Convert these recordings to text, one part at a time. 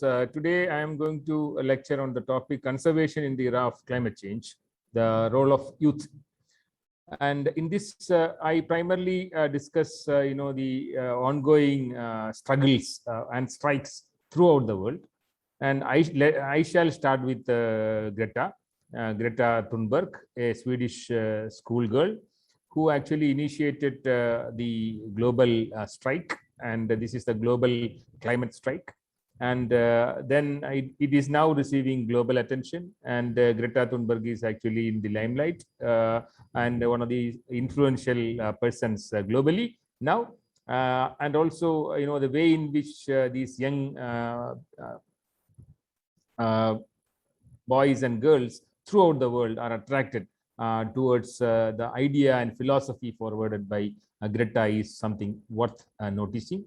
Today I am going to lecture on the topic conservation in the era of climate change, the role of youth. And in this, I primarily discuss, the ongoing struggles and strikes throughout the world. And I shall start with Greta Thunberg, a Swedish schoolgirl who actually initiated the global strike, and this is the global climate strike. And then it is now receiving global attention, and Greta Thunberg is actually in the limelight and one of the influential persons globally now. And also, the way in which these young boys and girls throughout the world are attracted towards the idea and philosophy forwarded by Greta is something worth noticing.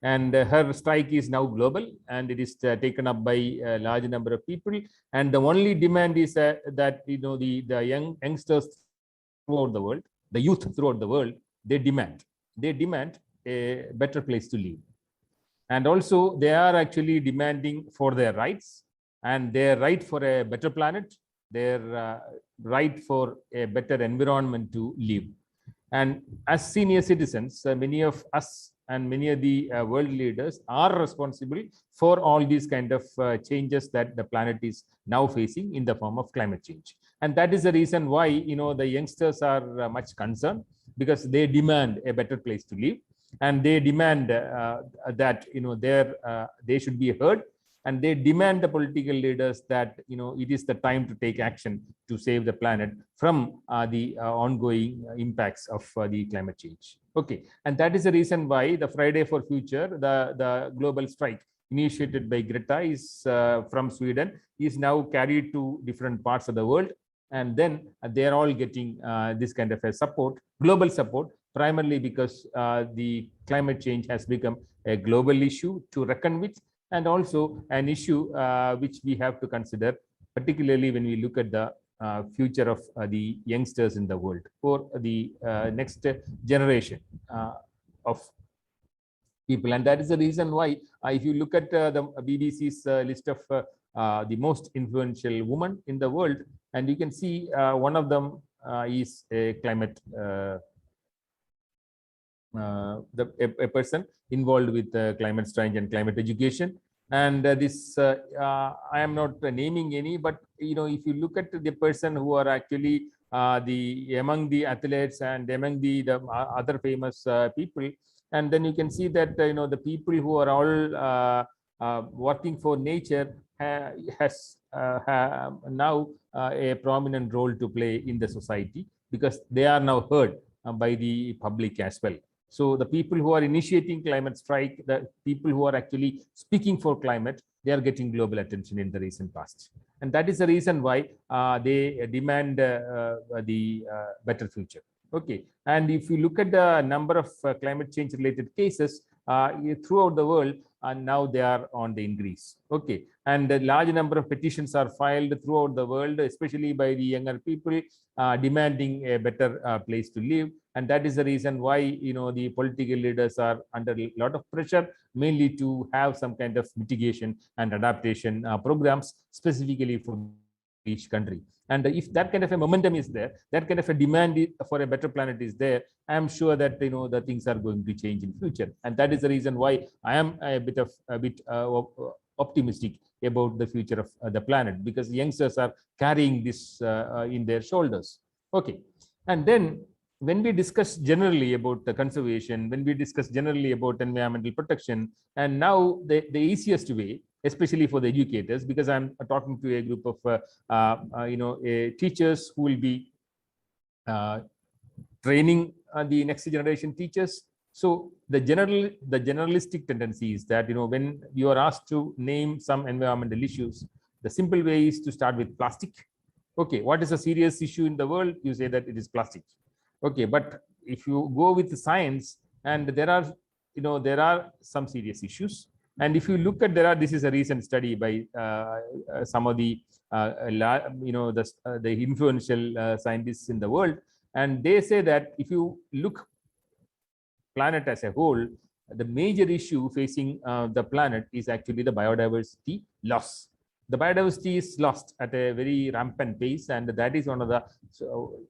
And her strike is now global, and it is taken up by a large number of people. And the only demand is that the youngsters throughout the world, the youth throughout the world, they demand a better place to live. And also they are actually demanding for their rights, and their right for a better planet, their right for a better environment to live. And as senior citizens, many of us and many of the world leaders are responsible for all these kind of changes that the planet is now facing in the form of climate change. And that is the reason why the youngsters are much concerned, because they demand a better place to live, and they demand that they should be heard, and they demand the political leaders that it is the time to take action to save the planet from the ongoing impacts of the climate change. Okay, and that is the reason why the Friday for Future, the global strike initiated by Greta, is from Sweden, is now carried to different parts of the world, and then they are all getting this kind of a support, global support, primarily because the climate change has become a global issue to reckon with, and also an issue which we have to consider, particularly when we look at the future of the youngsters in the world, for the next generation of people. And that is the reason why, if you look at the BBC's list of the most influential women in the world, and you can see one of them is a climate a person involved with climate change and climate education. And this I am not naming any, but if you look at the person who are actually among the athletes and among the other famous people, and then you can see that the people who are all working for nature has now a prominent role to play in the society, because they are now heard by the public as well. So the people who are initiating climate strike, the people who are actually speaking for climate, they are getting global attention in the recent past. And that is the reason why they demand the better future. Okay, and if you look at the number of climate change related cases throughout the world, and now they are on the increase. Okay, and a large number of petitions are filed throughout the world, especially by the younger people, demanding a better place to live. And that is the reason why the political leaders are under a lot of pressure, mainly to have some kind of mitigation and adaptation programs specifically for each country. And if that kind of a momentum is there, that kind of a demand for a better planet is there, I am sure that the things are going to change in future. And that is the reason why I am a bit optimistic about the future of the planet, because youngsters are carrying this in their shoulders. Okay, and then when we discuss generally about the conservation, when we discuss generally about environmental protection, and now the easiest way, especially for the educators, because I'm talking to a group of teachers who will be training the next generation teachers. So the generalistic tendency is that when you are asked to name some environmental issues, the simple way is to start with plastic. Okay, what is a serious issue in the world? You say that it is plastic. Okay, but if you go with the science, and there are some serious issues, and if you look at this is a recent study by some of the the influential scientists in the world, and they say that if you look planet as a whole, the major issue facing the planet is actually the biodiversity loss. The biodiversity is lost at a very rampant pace, and that is one of the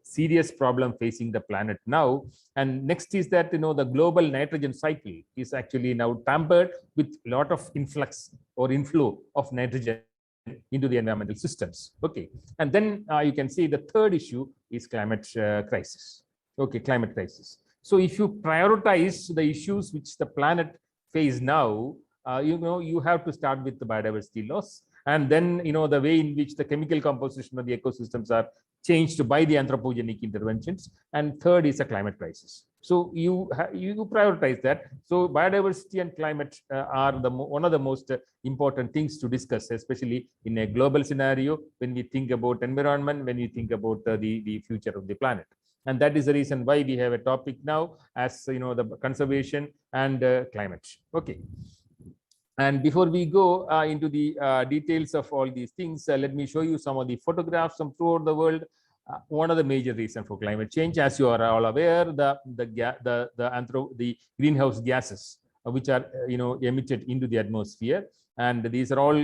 serious problem facing the planet now. And next is that the global nitrogen cycle is actually now tampered with a lot of influx or inflow of nitrogen into the environmental systems. Okay, and then you can see the third issue is climate crisis. Okay, climate crisis. So if you prioritize the issues which the planet face now, you have to start with the biodiversity loss, and then the way in which the chemical composition of the ecosystems are changed by the anthropogenic interventions, and third is a climate crisis. So you prioritize that. So biodiversity and climate are one of the most important things to discuss, especially in a global scenario when we think about environment, when we think about the future of the planet. And that is the reason why we have a topic now as the conservation and climate. Okay. And before we go into the details of all these things, let me show you some of the photographs from throughout the world. One of the major reasons for climate change, as you are all aware, the greenhouse gases which are emitted into the atmosphere. And these are all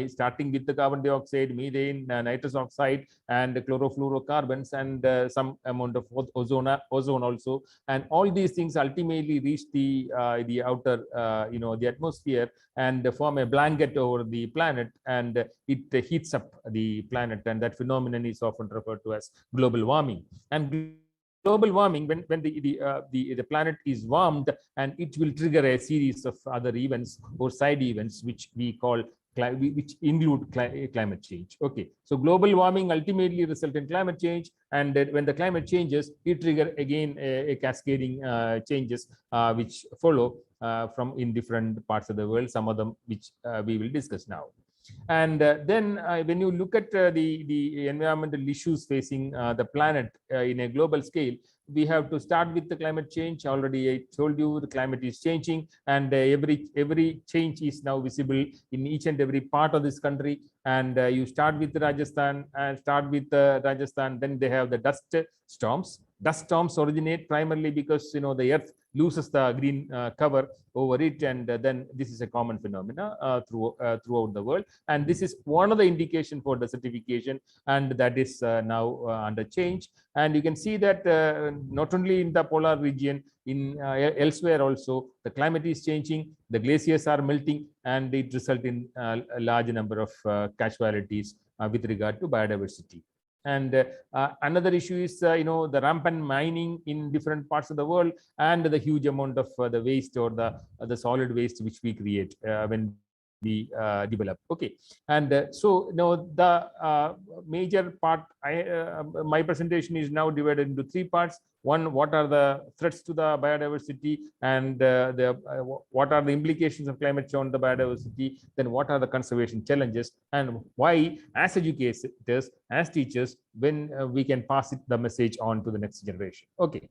starting with the carbon dioxide, methane, nitrous oxide, and chlorofluorocarbons, and some amount of ozone also. And all these things ultimately reach the outer, the atmosphere, and form a blanket over the planet, and it heats up the planet. And that phenomenon is often referred to as global warming. And global warming, when the planet is warmed, and it will trigger a series of other events or side events which we call which include climate change. Okay, so global warming ultimately result in climate change, and when the climate changes, it trigger again a cascading changes which follow from in different parts of the world, some of them which we will discuss now. And then when you look at the environmental issues facing the planet in a global scale, we have to start with the climate change. Already I told you the climate is changing, and every change is now visible in each and every part of this country. And you start with Rajasthan, then they have the dust storms. Dust storms originate primarily because the earth loses the green cover over it, and then this is a common phenomena throughout the world. And this is one of the indication for desertification, and that is now under change. And you can see that not only in the polar region, in elsewhere also, the climate is changing, the glaciers are melting, and it results in a large number of casualties with regard to biodiversity. And another issue is the rampant mining in different parts of the world, and the huge amount of the waste or the solid waste which we create when we develop. Okay, and so the major part, my presentation is now divided into three parts. One, what are the threats to the biodiversity, and what are the implications of climate change on the biodiversity, then what are the conservation challenges, and why, as educators, as teachers, when we can pass the message on to the next generation. Okay.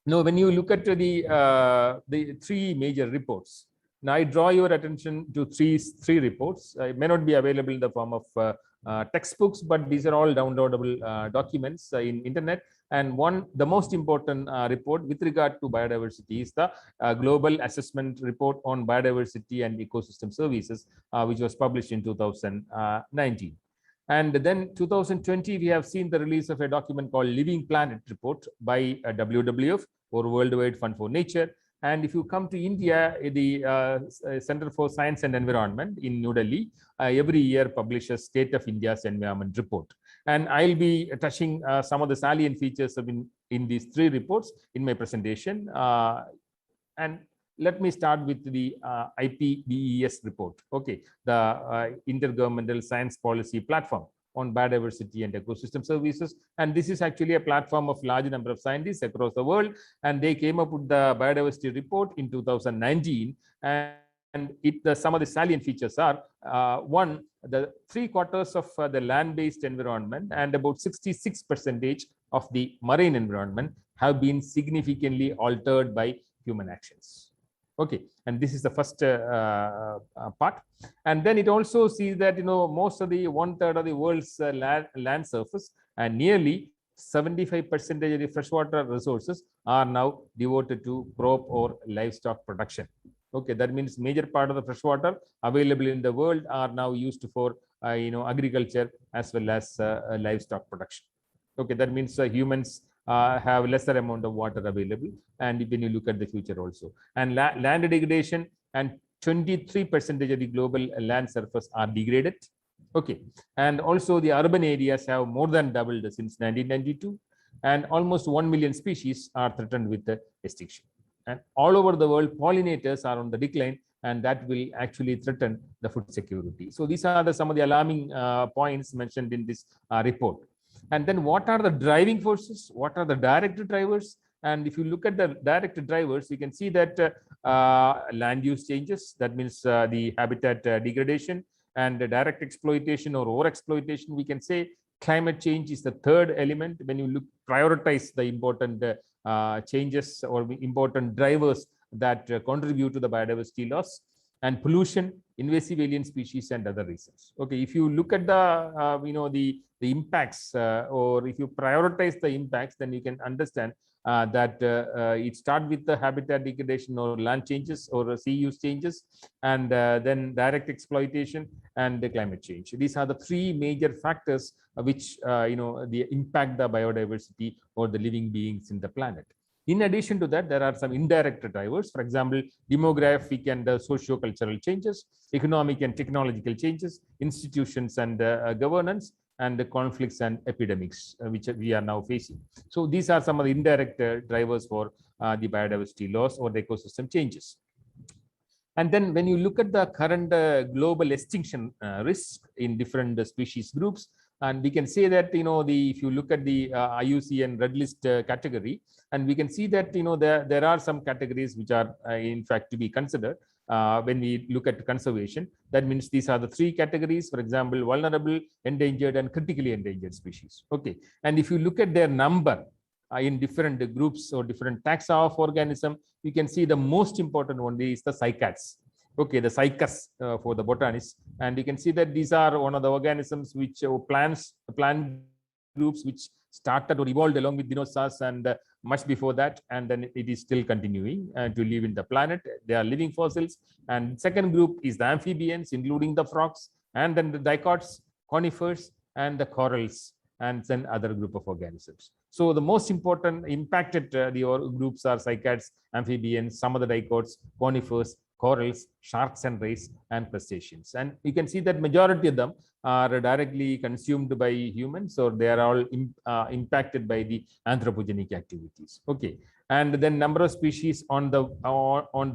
Now, when you look at the three major reports, now I draw your attention to three reports. It may not be available in the form of textbooks, but these are all downloadable documents in internet. And the most important report with regard to biodiversity is the Global Assessment Report on Biodiversity and Ecosystem Services, which was published in 2019. And then 2020, we have seen the release of a document called Living Planet Report by WWF, or Worldwide Fund for Nature. And if you come to India, the Center for Science and Environment in New Delhi every year publishes State of India's Environment Report. And I'll be touching some of the salient features in these three reports in my presentation. And let me start with the IPBES report. Okay, the Intergovernmental Science Policy Platform on Biodiversity and Ecosystem Services. And this is actually a platform of large number of scientists across the world. And they came up with the biodiversity report in 2019. And some of the salient features are, one, the 3/4 of the land-based environment and about 66% of the marine environment have been significantly altered by human actions. Okay, and this is the first part. And then it also sees that most of the 1/3 of the world's land surface, and nearly 75% of the freshwater resources are now devoted to crop or livestock production. Okay, that means major part of the freshwater available in the world are now used for agriculture as well as livestock production. Okay, that means humans have lesser amount of water available, and when you look at the future also, and land degradation, and 23% of the global land surface are degraded. Okay, and also the urban areas have more than doubled since 1992, and almost 1 million species are threatened with extinction. And all over the world, pollinators are on the decline, and that will actually threaten the food security. So these are some of the alarming points mentioned in this report. And then what are the driving forces? What are the direct drivers? And if you look at the direct drivers, you can see that land use changes, that means the habitat degradation, and the direct exploitation or overexploitation. We can say climate change is the third element when you prioritize the important changes or important drivers that contribute to the biodiversity loss, and pollution, invasive alien species, and other reasons. Okay, if you look at the impacts, or if you prioritize the impacts, then you can understand that it starts with the habitat degradation or land changes or sea use changes, and then direct exploitation and the climate change. These are the three major factors which they impact the biodiversity or the living beings in the planet. In addition to that, there are some indirect drivers. For example, demographic and socio-cultural changes, economic and technological changes, institutions and governance, and the conflicts and epidemics which we are now facing. So these are some of the indirect drivers for the biodiversity loss or the ecosystem changes. And then when you look at the current global extinction risk in different species groups, and we can say that if you look at the IUCN Red List category, and we can see that there are some categories which are in fact to be considered when we look at conservation. That means these are the three categories. For example, vulnerable, endangered, and critically endangered species. Okay, and if you look at their number in different groups or different taxa of organism, you can see the most important one is the cycads. Okay, the cycas for the botanists, and you can see that these are one of the organisms which plant groups which started or evolved along with dinosaurs and much before that, and then it is still continuing to live in the planet. They are living fossils. And second group is the amphibians, including the frogs, and then the dicots, conifers, and the corals, and then other group of organisms. So the most important impacted groups are cycads, amphibians, some of the dicots, conifers, corals, sharks and rays, and crustaceans. And you can see that majority of them are directly consumed by humans, or they are all impacted by the anthropogenic activities. Okay, and then number of species on the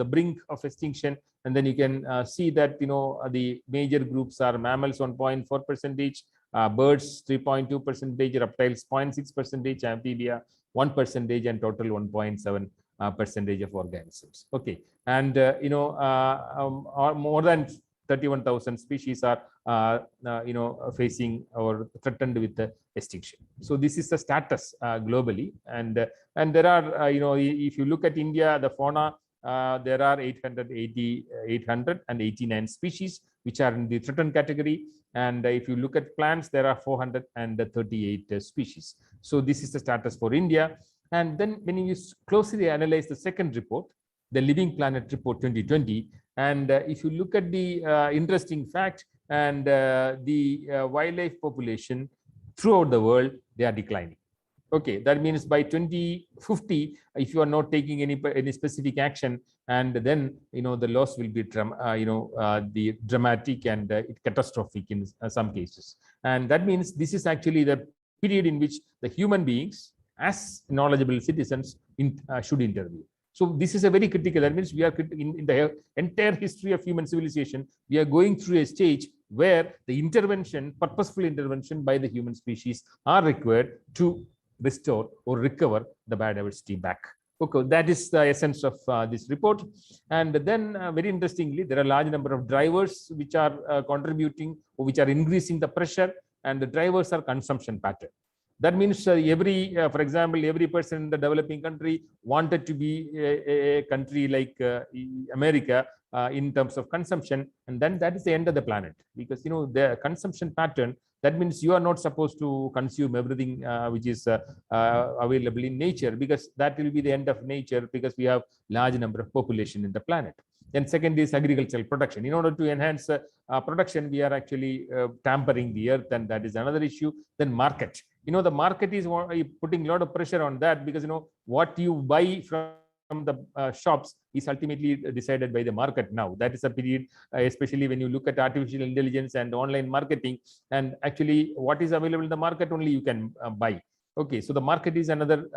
brink of extinction. And then you can see that the major groups are mammals 1.4%, birds 3.2%, reptiles 0.6%, amphibia 1%, and total 1.7% of organisms. Okay, and more than 31,000 species are facing or threatened with the extinction. So this is the status globally, and there are if you look at India, the fauna, there are 889 species which are in the threatened category, and if you look at plants, there are 438 species. So this is the status for India. And then when you closely analyze the second report, the Living Planet Report 2020, and if you look at the interesting fact, and the wildlife population throughout the world, they are declining. Okay, that means by 2050, if you are not taking any specific action, and then the loss will be the dramatic and catastrophic in some cases. And that means this is actually the period in which the human beings, as knowledgeable citizens, should intervene. So this is a very critical. That means we are in the entire history of human civilization, we are going through a stage where the intervention, purposeful intervention by the human species, are required to restore or recover the biodiversity back. Okay, that is the essence of this report. And then very interestingly, there are a large number of drivers which are contributing, or which are increasing the pressure, and the drivers are consumption pattern. That means for example, every person in the developing country wanted to be a country like America, in terms of consumption, and then that is the end of the planet, because the consumption pattern, that means you are not supposed to consume everything which is available in nature, because that will be the end of nature, because we have large number of population in the planet. Then second is agricultural production. In order to enhance production, we are actually tampering the earth, and that is another issue. Then market, the market is putting a lot of pressure on that, because what you buy from the shops is ultimately decided by the market now. That is a period, especially when you look at artificial intelligence and online marketing, and actually what is available in the market only you can buy. Okay, so the market is another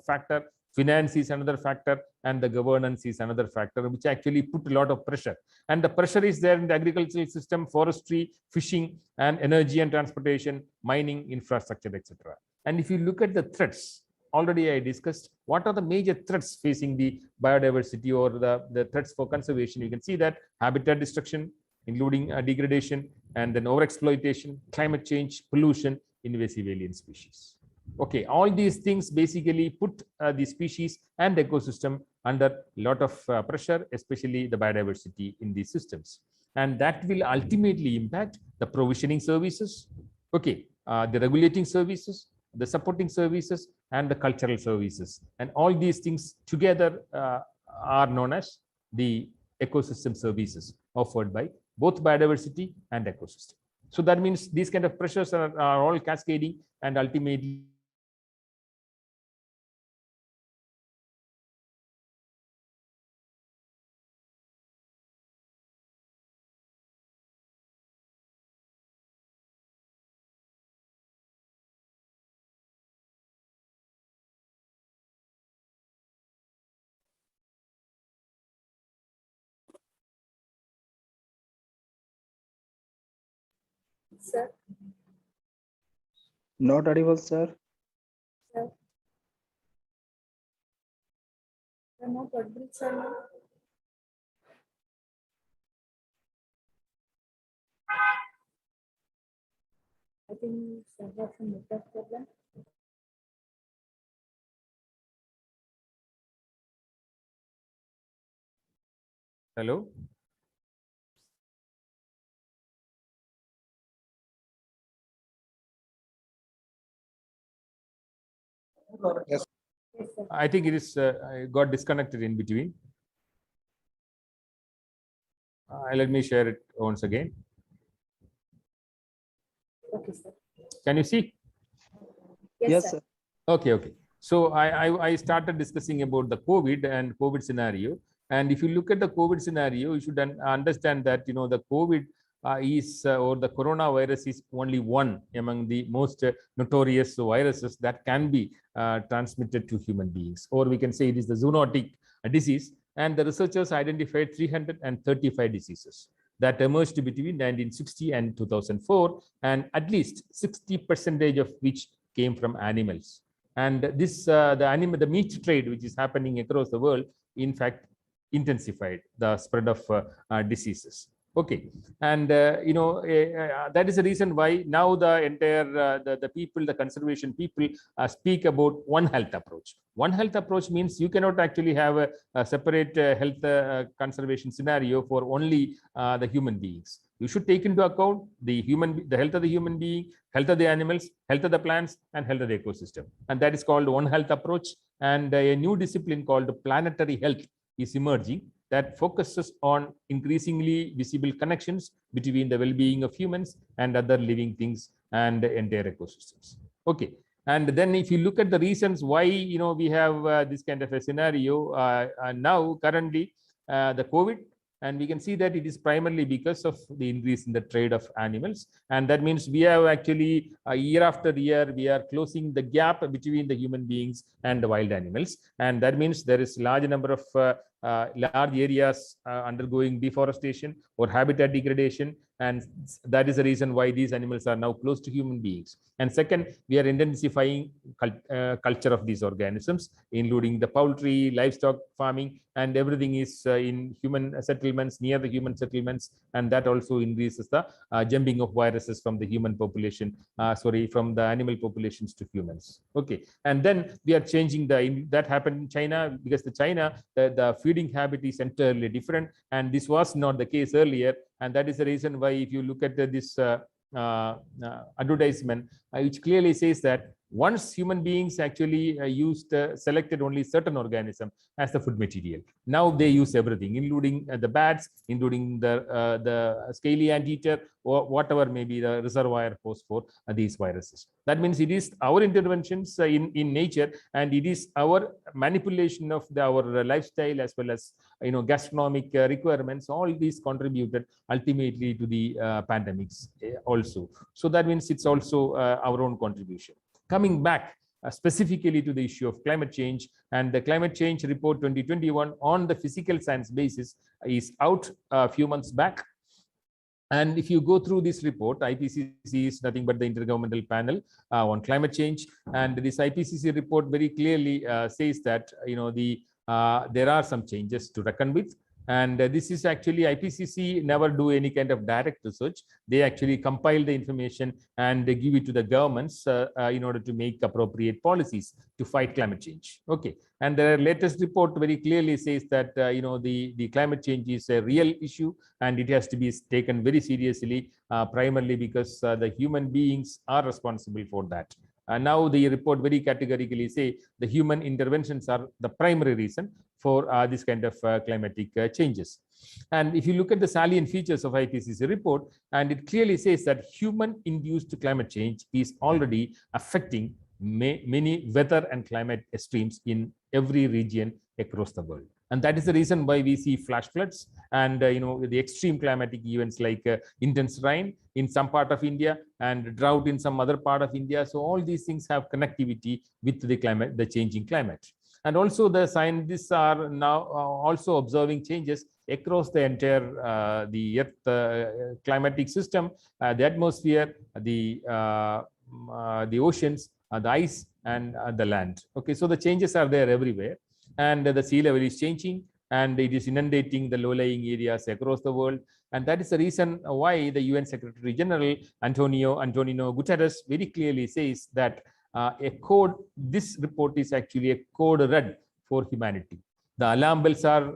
factor, finance is another factor, and the governance is another factor, which actually put a lot of pressure. And the pressure is there in the agricultural system, forestry, fishing, and energy and transportation, mining, infrastructure, etc. And if you look at the threats, already I discussed what are the major threats facing the biodiversity or the threats for conservation. You can see that habitat destruction, including degradation, and then overexploitation, climate change, pollution, invasive alien species. Okay, all these things basically put the species and ecosystem under a lot of pressure, especially the biodiversity in these systems. And that will ultimately impact the provisioning services, okay, the regulating services, the supporting services, and the cultural services. And all these things together are known as the ecosystem services offered by both biodiversity and ecosystem. So that means these kind of pressures are all cascading, and ultimately Sir. Not audible, sir. Sir. Not audible, sir. I think sir has some network problem. hello. Yes. Yes, sir. I think it is got disconnected in between. Let me share it once again. Okay, sir. Can you see? Yes, sir. sir. Okay. So I started discussing about the COVID and COVID scenario. And if you look at the COVID scenario, you should understand that the COVID or the coronavirus is only one among the most notorious viruses that can be transmitted to human beings, or we can say it is the zoonotic disease. And the researchers identified 335 diseases that emerged between 1960 and 2004, and at least 60% of which came from animals. And this the meat trade, which is happening across the world, in fact intensified the spread of diseases. Okay, and that is the reason why now the entire the people, the conservation people, speak about One Health approach. One Health approach means you cannot actually have a separate health conservation scenario for only the human beings. You should take into account the health of the human being, health of the animals, health of the plants, and health of the ecosystem. And that is called One Health approach. And a new discipline called planetary health is emerging that focuses on increasingly visible connections between the well-being of humans and other living things and entire ecosystems. Okay. And then if you look at the reasons why we have this kind of a scenario now currently, the COVID, and we can see that it is primarily because of the increase in the trade of animals. And that means we have actually year after year, we are closing the gap between the human beings and the wild animals. And that means there is large number of large areas undergoing deforestation or habitat degradation. and that is the reason why these animals are now close to human beings. And second, we are intensifying culture of these organisms, including the poultry, livestock farming, and everything is in human settlements, near the human settlements, and that also increases the jumping of viruses from the human population, from the animal populations to humans. Okay, and then we are changing that happened in China, because the feeding habit is entirely different, and this was not the case earlier, and that is the reason why if you look at this advertisement, which clearly says that once human beings actually selected only certain organism as the food material. Now they use everything, including the bats, including the scaly anteater, or whatever may be the reservoir host for these viruses. That means it is our interventions in nature, and it is our manipulation of our lifestyle as well as gastronomic requirements. All these contributed ultimately to the pandemics also. So that means it's also our own contribution. Coming back specifically to the issue of climate change, and the climate change report 2021 on the physical science basis is out a few months back. And if you go through this report, IPCC is nothing but the Intergovernmental Panel on Climate Change, and this IPCC report very clearly says that there are some changes to reckon with. And this is actually, IPCC never do any kind of direct research. They actually compile the information and they give it to the governments in order to make appropriate policies to fight climate change. Okay, and the latest report very clearly says that the climate change is a real issue, and it has to be taken very seriously, primarily because the human beings are responsible for that. And now the report very categorically say the human interventions are the primary reason for this kind of climatic changes. And if you look at the salient features of IPCC report, and it clearly says that human-induced climate change is already affecting many weather and climate extremes in every region across the world. And that is the reason why we see flash floods and the extreme climatic events like intense rain in some part of India and drought in some other part of India. So all these things have connectivity with the changing climate. And also the scientists are now also observing changes across the entire the Earth climatic system, the atmosphere, the oceans, the ice, and the land. Okay, so the changes are there everywhere, and the sea level is changing, and it is inundating the low-lying areas across the world. And that is the reason why the UN Secretary General Antonio Guterres very clearly says that this report is actually a code red for humanity. The alarm bells are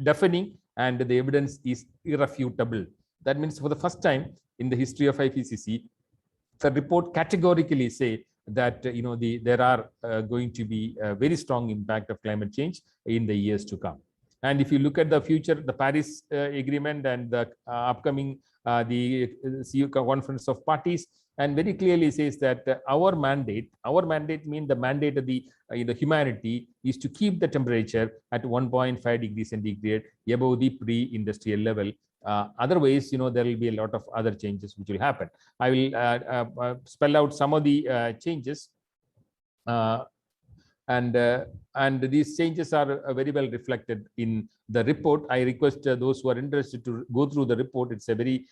deafening, and the evidence is irrefutable. That means for the first time in the history of IPCC, the report categorically say that there are going to be a very strong impact of climate change in the years to come. And if you look at the future, the Paris Agreement and the upcoming the CEO Conference of Parties, and very clearly says that our mandate means the mandate of the humanity is to keep the temperature at 1.5 degrees centigrade above the pre-industrial level. Otherwise, there will be a lot of other changes which will happen. I will spell out some of the changes, and these changes are very well reflected in the report. I request those who are interested to go through the report. It's a very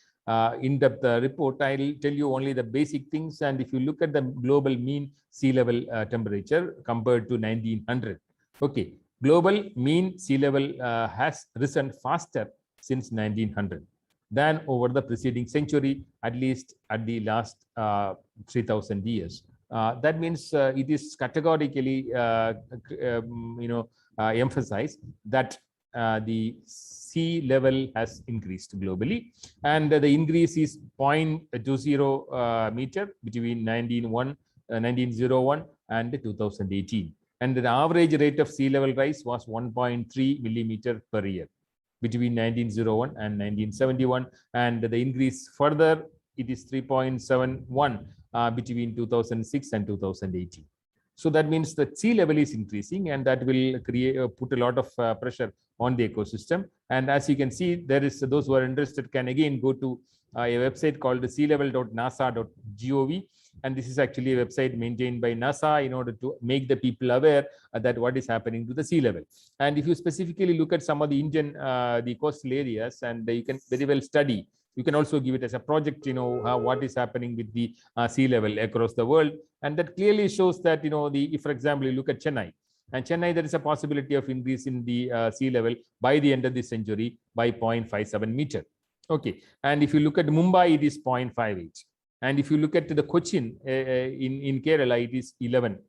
in-depth report. I'll tell you only the basic things. And if you look at the global mean sea level temperature compared to 1900, okay, global mean sea level has risen faster since 1900 than over the preceding century, at least at the last 3,000 years. That means it is categorically emphasized that the sea level has increased globally, and the increase is 0.20 meter between 1901 and 2018, and the average rate of sea level rise was 1.3 millimeter per year between 1901 and 1971, and the increase further, it is 3.71 between 2006 and 2018. So that means that sea level is increasing, and that will put a lot of pressure on the ecosystem. And as you can see, there is those who are interested can again go to a website called sealevel.nasa.gov, and this is actually a website maintained by NASA in order to make the people aware that what is happening to the sea level. And if you specifically look at some of the Indian the coastal areas, and you can very well study. You can also give it as a project, what is happening with the sea level across the world, and that clearly shows that if, for example, you look at Chennai, and Chennai, there is a possibility of increase in the sea level by the end of this century by 0.57 meter. Okay, and if you look at Mumbai, it is 0.58. And if you look at the Cochin in Kerala, it is 11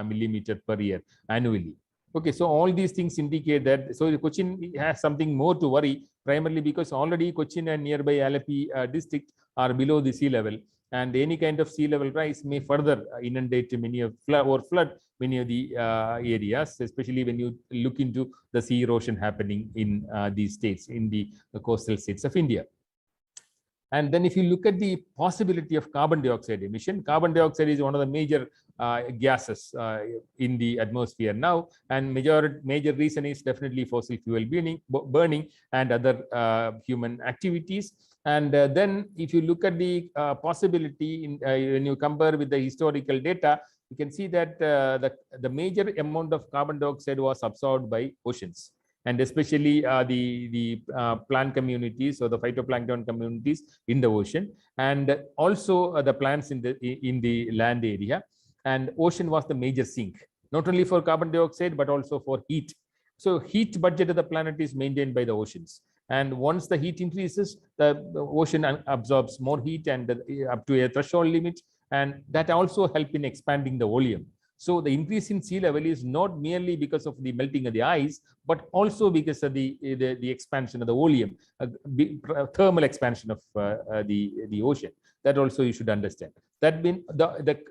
millimeter per year annually. Okay, so all these things indicate that, so Cochin has something more to worry, primarily because already Cochin and nearby Alleppey district are below the sea level, and any kind of sea level rise may further inundate many of flood many of the areas, especially when you look into the sea erosion happening in these states, in the coastal states of India. And then if you look at the possibility of carbon dioxide emission, carbon dioxide is one of the major gases in the atmosphere now, and major reason is definitely fossil fuel burning and other human activities. And then if you look at the possibility when you compare with the historical data, you can see that the major amount of carbon dioxide was absorbed by oceans, and especially the plant communities or the phytoplankton communities in the ocean, and also the plants in the land area. And ocean was the major sink, not only for carbon dioxide, but also for heat. So heat budget of the planet is maintained by the oceans. And once the heat increases, the ocean absorbs more heat and up to a threshold limit. And that also help in expanding the volume. So the increase in sea level is not merely because of the melting of the ice, but also because of the expansion of the volume, thermal expansion of the ocean. That also you should understand. That means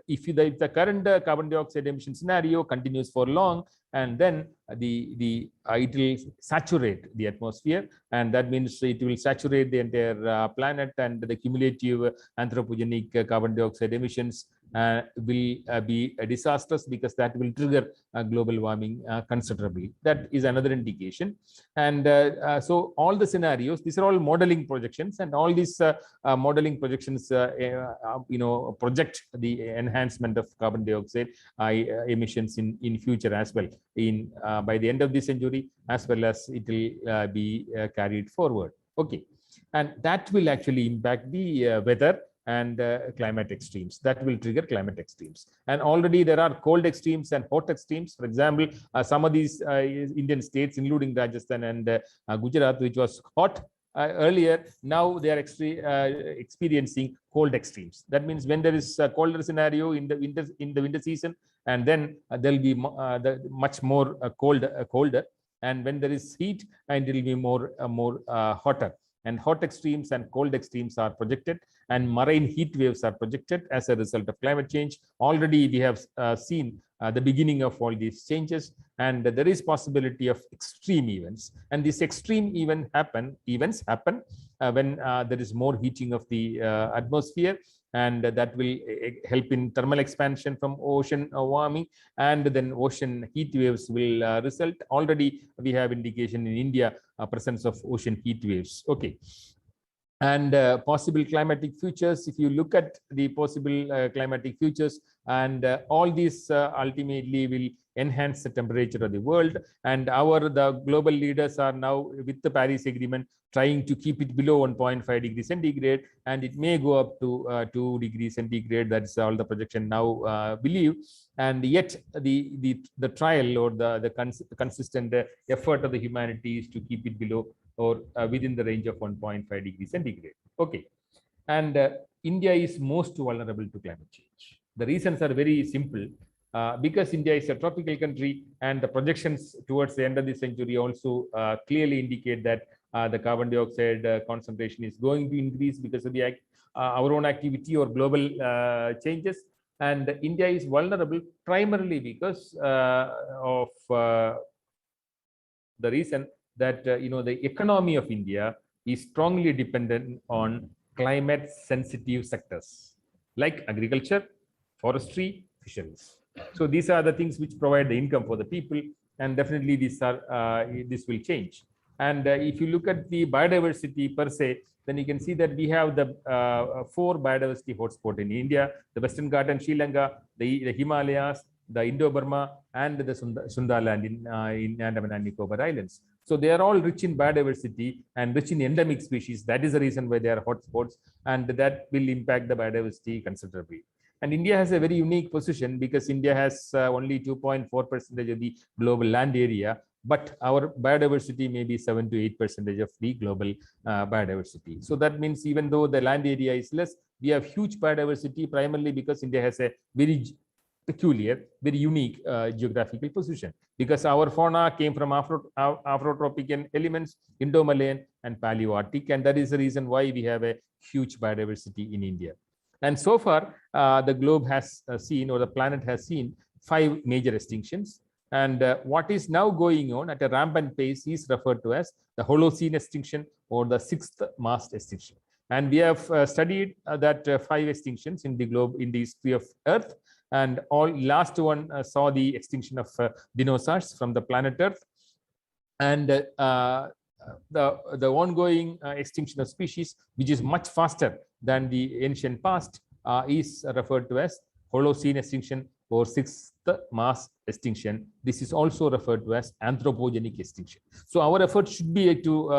if the current carbon dioxide emission scenario continues for long, and then it will saturate the atmosphere, and that means it will saturate the entire planet, and the cumulative anthropogenic carbon dioxide emissions will be disastrous, because that will trigger global warming considerably. That is another indication. And so all the scenarios, these are all modeling projections, and all these modeling projections project the enhancement of carbon dioxide emissions in future as well, by the end of this century, as well as it will be carried forward. Okay, and that will actually impact the weather and climate extremes. That will trigger climate extremes. And already there are cold extremes and hot extremes. For example, some of these Indian states, including Rajasthan and Gujarat, which was hot earlier, now they are experiencing cold extremes. That means when there is a colder scenario in the winter season, and then there will be much more colder, and when there is heat, and it will be more hotter. And hot extremes and cold extremes are projected, and marine heat waves are projected as a result of climate change. Already we have seen the beginning of all these changes, and there is possibility of extreme events. And these extreme events happen when there is more heating of the atmosphere, and that will help in thermal expansion from ocean warming, and then ocean heat waves will result. Already we have indication in India presence of ocean heat waves. Okay. And possible climatic futures, if you look at the possible climatic futures, and all these ultimately will enhance the temperature of the world. And the global leaders are now, with the Paris Agreement, trying to keep it below 1.5 degrees centigrade, and it may go up to 2 degrees centigrade. That's all the projection now believe. And yet the trial or the consistent effort of the humanity is to keep it below or within the range of 1.5 degrees centigrade. Okay. And India is most vulnerable to climate change. The reasons are very simple. Because India is a tropical country, and the projections towards the end of the century also clearly indicate that the carbon dioxide concentration is going to increase because of our own activity or global changes. And India is vulnerable primarily because of the reason that the economy of India is strongly dependent on climate sensitive sectors like agriculture, forestry, fisheries. So these are the things which provide the income for the people, and definitely this will change. And if you look at the biodiversity per se, then you can see that we have the 4 biodiversity hotspots in India: the Western Ghats and Sri Lanka, the Himalayas, the Indo-Burma, and the Sundaland in Andaman and Nicobar Islands. So they are all rich in biodiversity and rich in endemic species. That is the reason why they are hotspots, and that will impact the biodiversity considerably. And India has a very unique position because India has only 2.4% of the global land area, but our biodiversity may be 7 to 8% of the global biodiversity. So that means even though the land area is less, we have huge biodiversity, primarily because India has a very peculiar, very unique geographical position, because our fauna came from Afrotropican elements, Indo-Malayan and Paleo-Arctic, and that is the reason why we have a huge biodiversity in India. And so far, the globe has seen, or the planet has seen, 5 major extinctions. And what is now going on at a rampant pace is referred to as the Holocene extinction or the 6th mass extinction. And we have studied that 5 extinctions in the globe in the history of Earth. And last one saw the extinction of dinosaurs from the planet Earth. And the ongoing extinction of species, which is much faster than the ancient past, is referred to as Holocene extinction or 6th mass extinction. This is also referred to as anthropogenic extinction. So our effort should be to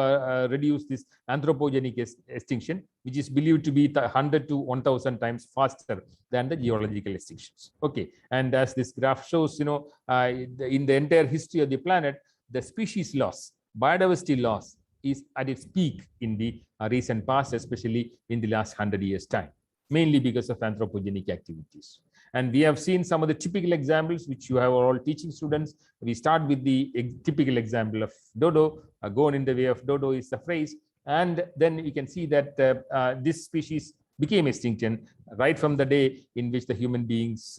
reduce this anthropogenic extinction, which is believed to be 100 to 1,000 times faster than the geological extinctions. Okay, and as this graph shows, in the entire history of the planet, the species loss, biodiversity loss, is at its peak in the recent past, especially in the last 100 years' time, mainly because of anthropogenic activities. And we have seen some of the typical examples, which you have all teaching students. We start with the typical example of dodo. Gone in the way of dodo is the phrase. And then you can see that this species became extinct right from the day in which the human beings,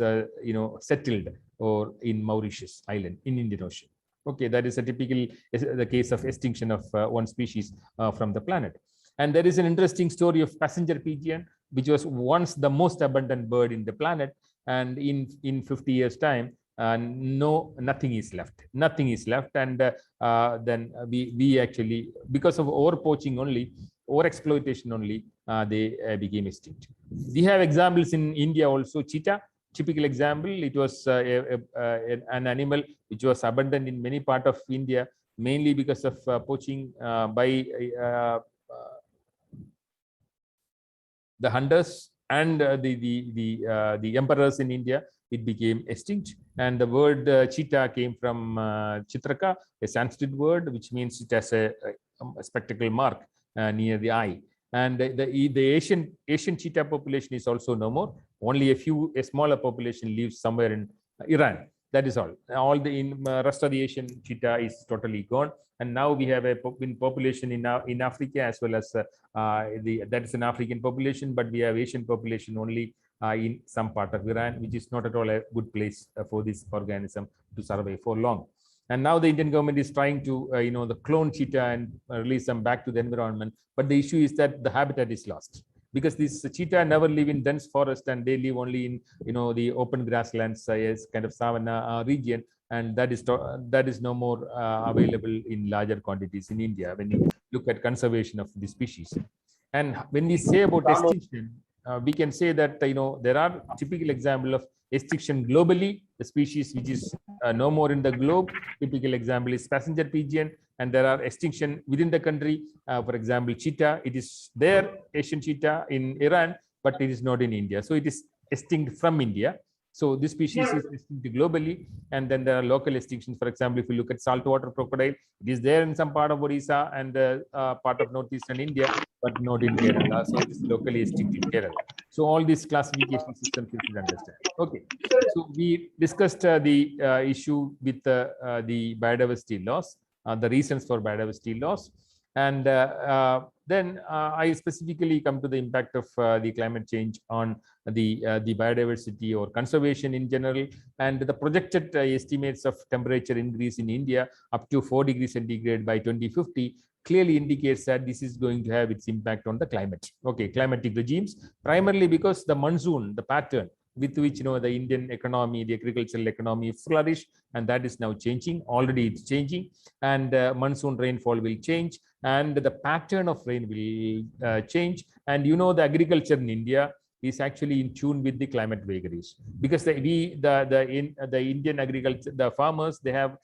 settled or in Mauritius Island in Indian Ocean. Okay, that is a typical the case of extinction of one species from the planet. And there is an interesting story of passenger pigeon, which was once the most abundant bird in the planet. And in 50 years' time, nothing is left. Nothing is left. And then we actually, because of overpoaching only, overexploitation only, they became extinct. We have examples in India also. Cheetah, typical example. It was an animal which was abundant in many parts of India, mainly because of poaching by the hunters and the emperors in India. It became extinct. And the word cheetah came from Chitraka, a Sanskrit word, which means it has a spectacle mark near the eye. And the Asian cheetah population is also no more. Only a smaller population lives somewhere in Iran. That is all. All the rest of the Asian cheetah is totally gone. And now we have a population in Africa, as well as that is an African population, but we have Asian population only in some part of Iran, which is not at all a good place for this organism to survive for long. And now the Indian government is trying to, the clone cheetah and release them back to the environment. But the issue is that the habitat is lost, because these cheetah never live in dense forest, and they live only in, the open grasslands, as kind of savanna region. And that is no more available in larger quantities in India when you look at conservation of the species. And when we say about extinction, we can say that there are typical example of extinction globally, the species which is no more in the globe. Typical example is passenger pigeon, and there are extinction within the country. For example, cheetah, it is there, Asian cheetah in Iran, but it is not in India. So it is extinct from India. So this species is extinct globally, and then there are local extinctions. For example, if you look at saltwater crocodile, it is there in some part of Odisha and part of northeastern India, but not in Kerala. So it is locally extinct in Kerala. So all these classification systems you should understand. Okay, so we discussed the issue with the biodiversity loss, the reasons for biodiversity loss. And then I specifically come to the impact of the climate change on the biodiversity or conservation in general. And the projected estimates of temperature increase in India up to 4 degrees centigrade by 2050 clearly indicates that this is going to have its impact on the climate. Okay, climatic regimes, primarily because the monsoon, the pattern, with which the Indian economy, the agricultural economy flourished, and that is now changing. Already it's changing, and monsoon rainfall will change, and the pattern of rain will change. And the agriculture in India is actually in tune with the climate vagaries, because the Indian agriculture, the farmers, they have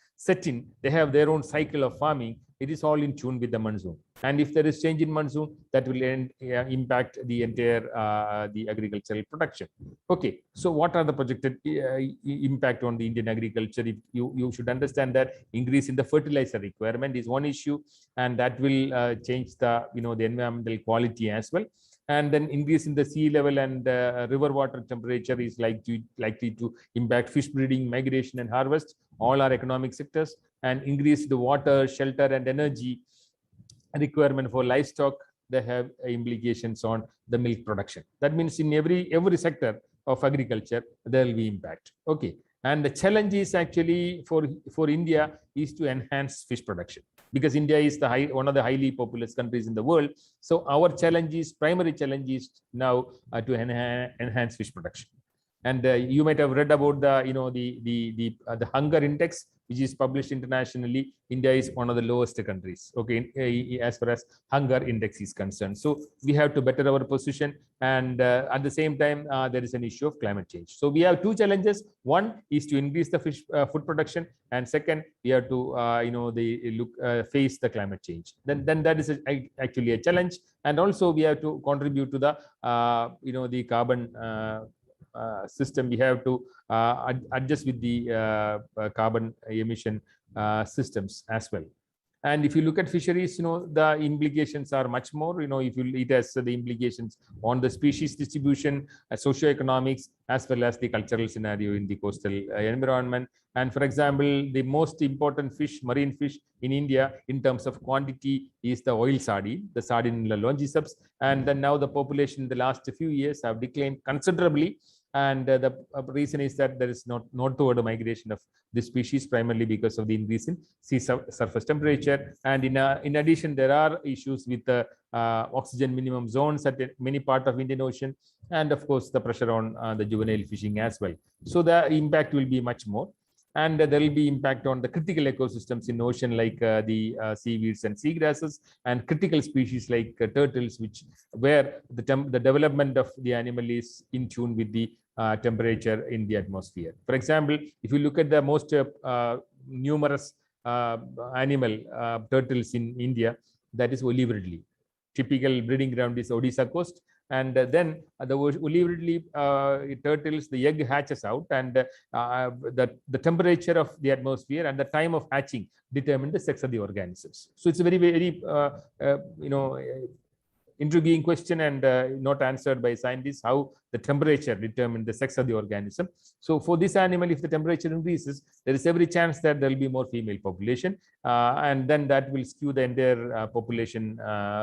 their own cycle of farming. It is all in tune with the monsoon, and if there is change in monsoon, that will impact the entire the agricultural production. Okay, so what are the projected impact on the Indian agriculture? If you should understand that increase in the fertilizer requirement is one issue, and that will change the the environmental quality as well. And then increase in the sea level and river water temperature is likely to impact fish breeding, migration, and harvest. All are economic sectors. And increase the water, shelter, and energy requirement for livestock. They have implications on the milk production. That means in every sector of agriculture there will be impact. Okay, and the challenge is actually for India is to enhance fish production, because India is one of the highly populous countries in the world. So our primary challenge is now to enhance fish production. And you might have read about the hunger index, which is published internationally. India is one of the lowest countries, okay, as far as hunger index is concerned. So we have to better our position, and at the same time, there is an issue of climate change. So we have two challenges. One is to increase the fish food production, and second, we have to face the climate change. Then that is actually a challenge, and also we have to contribute to the the carbon system. We have to adjust with the carbon emission systems as well. And if you look at fisheries, the implications are much more. If it has the implications on the species distribution, socioeconomics, as well as the cultural scenario in the coastal environment. And for example, the most important marine fish in India in terms of quantity is the oil sardine, the sardine longiceps. And then now the population in the last few years have declined considerably. And the reason is that there is not toward a migration of this species, primarily because of the increase in sea surface temperature. And in addition, there are issues with the oxygen minimum zones at many parts of Indian Ocean, and of course the pressure on the juvenile fishing as well. So the impact will be much more. And there will be impact on the critical ecosystems in ocean, like the seaweeds and seagrasses, and critical species like turtles, where the development of the animal is in tune with the temperature in the atmosphere. For example, if you look at the most numerous animal turtles in India, that is olive ridley. Typical breeding ground is Odisha coast. And then the olive ridley turtles, the egg hatches out, and the temperature of the atmosphere and the time of hatching determine the sex of the organisms. So it's a very, very intriguing question, and not answered by scientists, how the temperature determines the sex of the organism. So for this animal, if the temperature increases, there is every chance that there will be more female population, and then that will skew the entire population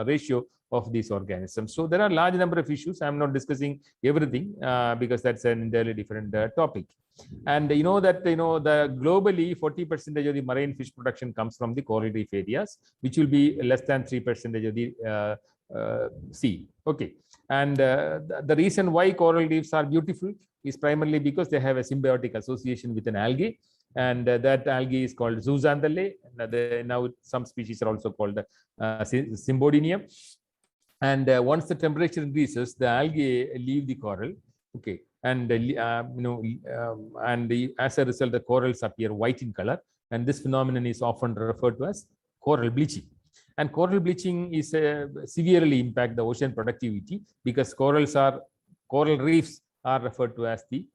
ratio of these organisms. So there are large number of issues. I'm not discussing everything because that's an entirely different topic. And you know that the globally 40% of the marine fish production comes from the coral reef areas, which will be less than 3% of the sea. Okay, and the reason why coral reefs are beautiful is primarily because they have a symbiotic association with an algae, and that algae is called zooxanthellae. Now some species are also called Symbodinium. And once the temperature increases, the algae leave the coral. Okay, and as a result, the corals appear white in color, and this phenomenon is often referred to as coral bleaching. And coral bleaching is severely impact the ocean productivity, because coral reefs are referred to as the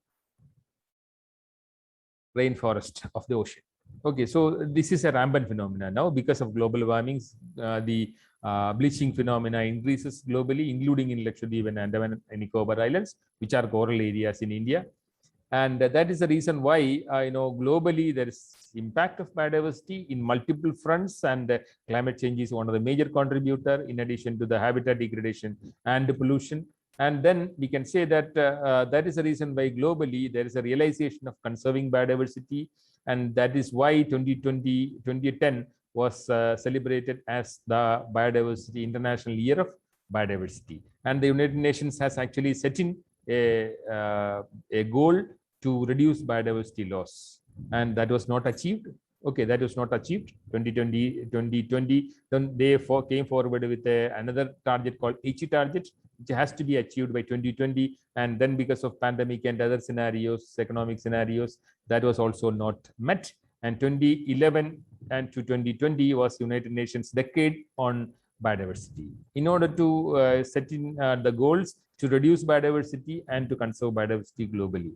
rainforest of the ocean. Okay, so this is a rampant phenomenon now because of global warming. The bleaching phenomena increases globally, including in Lakshadweep and Andaman and Nicobar Islands, which are coral areas in India. And that is the reason why globally there is impact of biodiversity in multiple fronts, and climate change is one of the major contributor, in addition to the habitat degradation and the pollution. And then we can say that that is the reason why globally there is a realization of conserving biodiversity, and that is why 2010 was celebrated as the International Year of Biodiversity. And the United Nations has actually set in a goal to reduce biodiversity loss, and that was not achieved. Okay, that was not achieved. 2020, then they came forward with another target called H target, which has to be achieved by 2020. And then because of pandemic and other scenarios, economic scenarios, that was also not met. And 2011 and to 2020 was United Nations decade on biodiversity, in order to set in the goals to reduce biodiversity and to conserve biodiversity globally.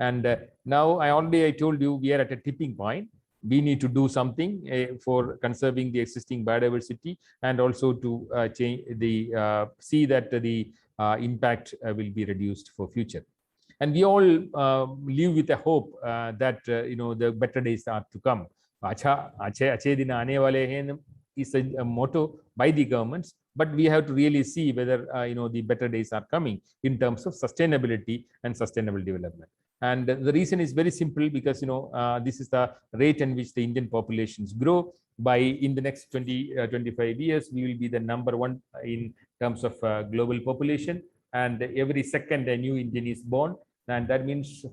And now I told you we are at a tipping point. We need to do something for conserving the existing biodiversity, and also to change the see that the impact will be reduced for future. And we all live with a hope that the better days are to come. Ache din aane wale hain is a motto by the governments, but we have to really see whether the better days are coming in terms of sustainability and sustainable development. And the reason is very simple, because this is the rate in which the Indian populations grow. By in the next 25 years, we will be the #1 in terms of global population, and every second a new Indian is born. And that means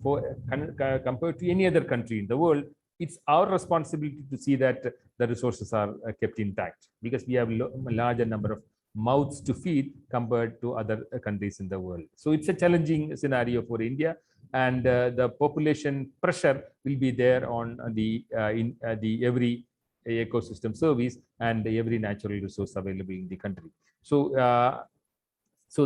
compared to any other country in the world, it's our responsibility to see that the resources are kept intact, because we have a larger number of mouths to feed compared to other countries in the world. So it's a challenging scenario for India, and the population pressure will be there on the every ecosystem service and every natural resource available in the country. So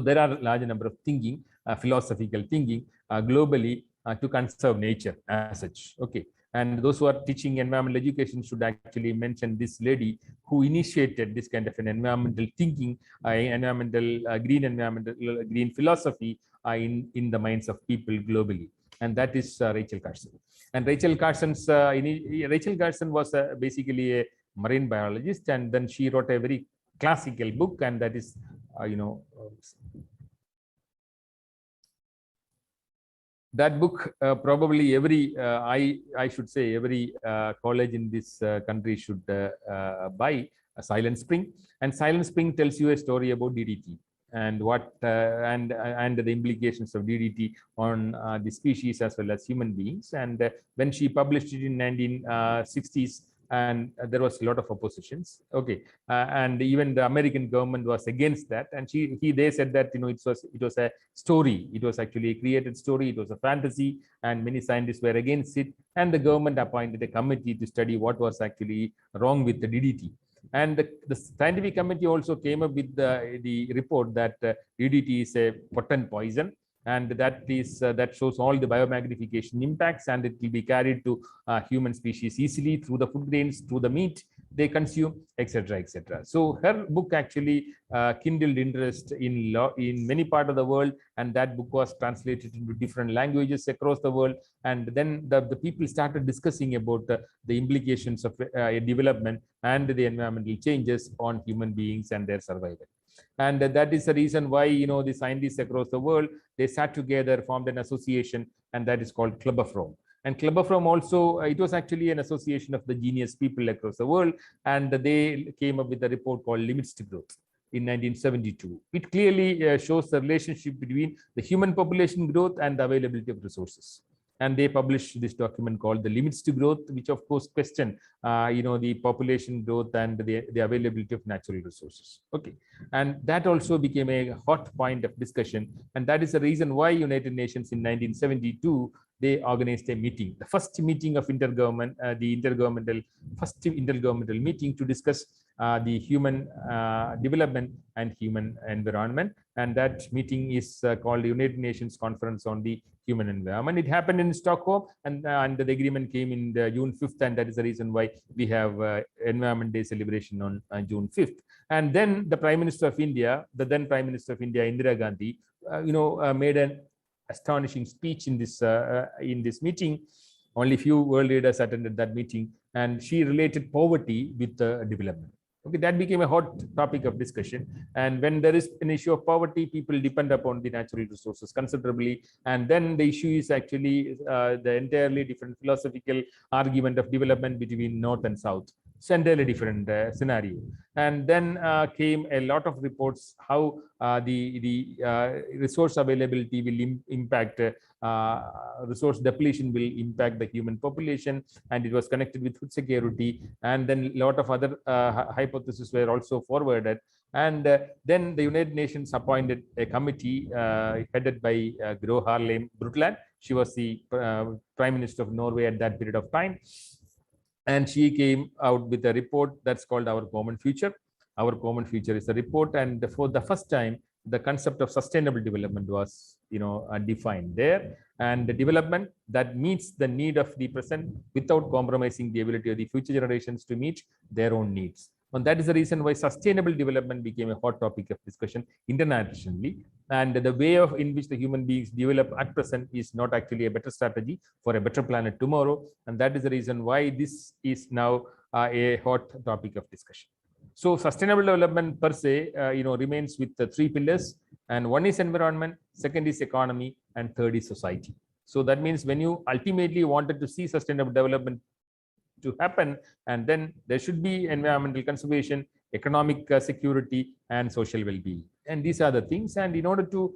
there are a large number of thinking, philosophical thinking globally to conserve nature as such. Okay. And those who are teaching environmental education should actually mention this lady who initiated this kind of an environmental thinking, green philosophy in the minds of people globally. And that is Rachel Carson. And Rachel Carson was basically a marine biologist, and then she wrote a very classical book, and that is that book probably every I should say every college in this country should buy, Silent Spring. And Silent Spring tells you a story about DDT and what and the implications of DDT on the species as well as human beings. And when she published it in 1960s, and there was a lot of oppositions. Okay, and even the American government was against that, and they said that it was a story. It was actually a created story. It was a fantasy, and many scientists were against it. And the government appointed a committee to study what was actually wrong with the DDT. And the scientific committee also came up with the report that DDT is a potent poison, and that shows all the biomagnification impacts, and it will be carried to human species easily through the food grains, through the meat they consume, etc., etc. So her book actually kindled interest in many parts of the world, and that book was translated into different languages across the world. And then the people started discussing about the implications of development and the environmental changes on human beings and their survival. And that is the reason why the scientists across the world, they sat together, formed an association, and that is called Club of Rome. And Club of Rome also, it was actually an association of the genius people across the world, and they came up with a report called Limits to Growth in 1972. It clearly shows the relationship between the human population growth and the availability of resources. And they published this document called the Limits to Growth, which of course question the population growth and the availability of natural resources. Okay, and that also became a hot point of discussion, and that is the reason why United Nations in 1972 they organized a meeting, the first meeting of first intergovernmental meeting to discuss the human development and human environment. And that meeting is called the United Nations Conference on the Human Environment. It happened in Stockholm, and the agreement came in June 5th, and that is the reason why we have Environment Day celebration on June 5th. And then the Prime Minister of India, the then Prime Minister of India, Indira Gandhi, made an astonishing speech in this meeting. Only few world leaders attended that meeting, and she related poverty with development. Okay, that became a hot topic of discussion. And when there is an issue of poverty, people depend upon the natural resources considerably. And then the issue is actually the entirely different philosophical argument of development between North and South. It's entirely different scenario. And then came a lot of reports how the resource availability will impact, resource depletion will impact the human population, and it was connected with food security. And then a lot of other hypotheses were also forwarded. And then the United Nations appointed a committee headed by Gro Harlem Brundtland. She was the Prime Minister of Norway at that period of time. And she came out with a report that's called Our Common Future. Our Common Future is a report, and for the first time, the concept of sustainable development was, defined there. And the development that meets the need of the present without compromising the ability of the future generations to meet their own needs. And that is the reason why sustainable development became a hot topic of discussion internationally. And the way in which the human beings develop at present is not actually a better strategy for a better planet tomorrow. And that is the reason why this is now a hot topic of discussion. So sustainable development per se, remains with the three pillars. And one is environment, second is economy, and third is society. So that means when you ultimately wanted to see sustainable development to happen, and then there should be environmental conservation, economic security, and social well-being. And these are the things. And in order to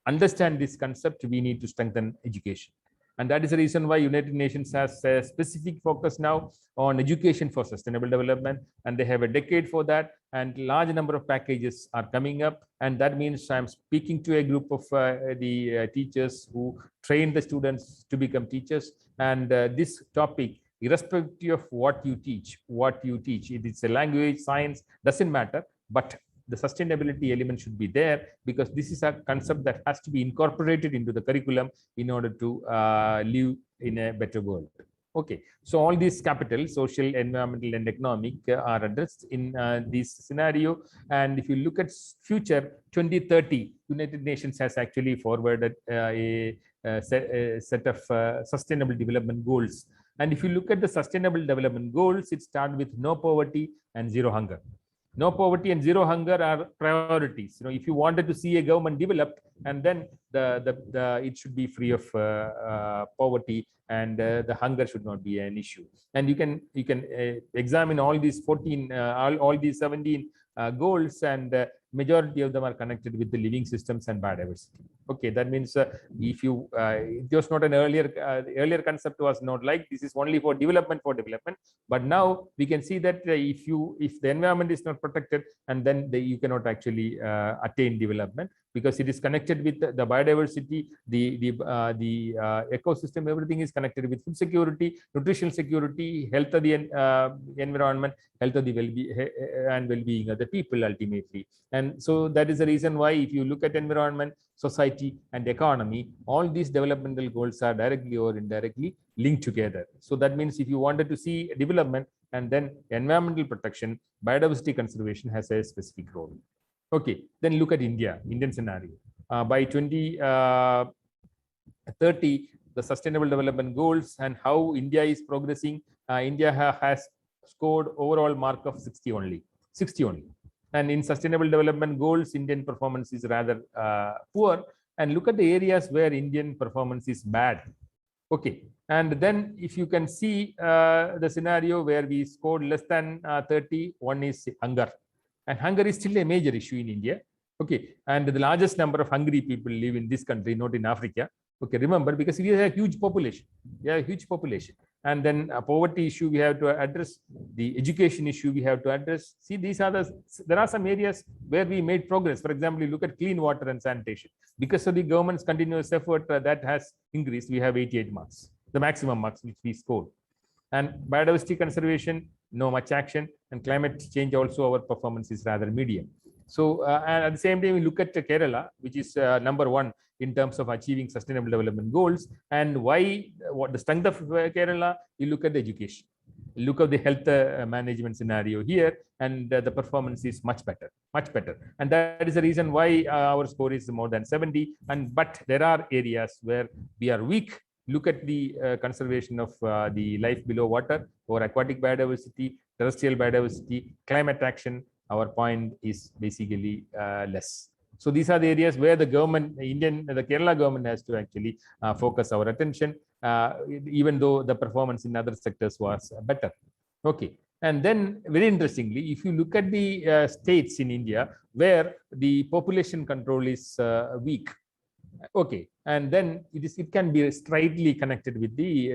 understand this concept, we need to strengthen education. And that is the reason why United Nations has a specific focus now on education for sustainable development. And they have a decade for that. And large number of packages are coming up. And that means I'm speaking to a group of the teachers who train the students to become teachers. And this topic, irrespective of what you teach, if it's a language, science, doesn't matter. But the sustainability element should be there, because this is a concept that has to be incorporated into the curriculum in order to live in a better world. Okay, so all these capitals, social, environmental, and economic, are addressed in this scenario. And if you look at future 2030, United Nations has actually forwarded a set of sustainable development goals. And if you look at the sustainable development goals, it starts with no poverty and zero hunger. No poverty and zero hunger are priorities. If you wanted to see a government developed, and then it should be free of poverty, and the hunger should not be an issue. And you can examine all these 14, all these 17 goals, and majority of them are connected with the living systems and biodiversity. Okay, that means if you it was not an earlier concept was not like this is only for development, but now we can see that if the environment is not protected, and then you cannot actually attain development, because it is connected with the biodiversity, the ecosystem. Everything is connected with food security, nutritional security, health of the environment, health of the well-being of the people ultimately. And so that is the reason why, if you look at environment, society, and economy, all these developmental goals are directly or indirectly linked together. So that means if you wanted to see development, and then environmental protection, biodiversity conservation has a specific role. Okay, then look at Indian scenario. By 2030, the sustainable development goals and how India is progressing. India has scored overall mark of 60 only. And in sustainable development goals, Indian performance is rather poor. And look at the areas where Indian performance is bad. Okay, and then if you can see the scenario where we scored less than 30, one is hunger. And hunger is still a major issue in India. Okay, and the largest number of hungry people live in this country, not in Africa. Okay, remember, because we have a huge population. And then a poverty issue we have to address, the education issue we have to address. See, there are some areas where we made progress. For example, you look at clean water and sanitation. Because of the government's continuous effort, that has increased. We have 88 marks, the maximum marks which we scored. And biodiversity conservation, no much action. And climate change also, our performance is rather medium. So, and at the same time, we look at Kerala, which is number one in terms of achieving sustainable development goals. And what the strength of Kerala, you look at the education, look at the health management scenario here, and the performance is much better. And that is the reason why our score is more than 70. But there are areas where we are weak. Look at the conservation of the life below water, or aquatic biodiversity, terrestrial biodiversity, climate action. Our point is basically less. So these are the areas where the government, the Kerala government has to actually focus our attention, even though the performance in other sectors was better. Okay, And then very interestingly, if you look at the states in India where the population control is weak, okay, and then it can be slightly connected with the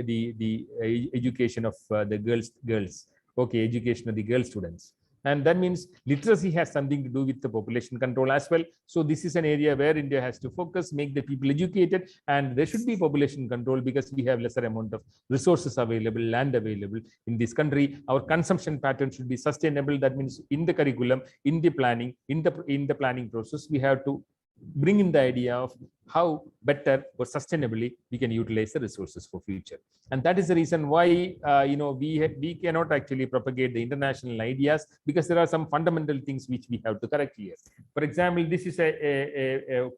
education of the girls, okay, education of the girl students. And that means literacy has something to do with the population control as well. So this is an area where India has to focus, make the people educated, and there should be population control because we have lesser amount of resources available, land available in this country. Our consumption pattern should be sustainable. That means in the curriculum, in the planning, in the planning process, we have to bring in the idea of how better or sustainably we can utilize the resources for future. And that is the reason why we cannot actually propagate the international ideas, because there are some fundamental things which we have to correct here. For example, this is a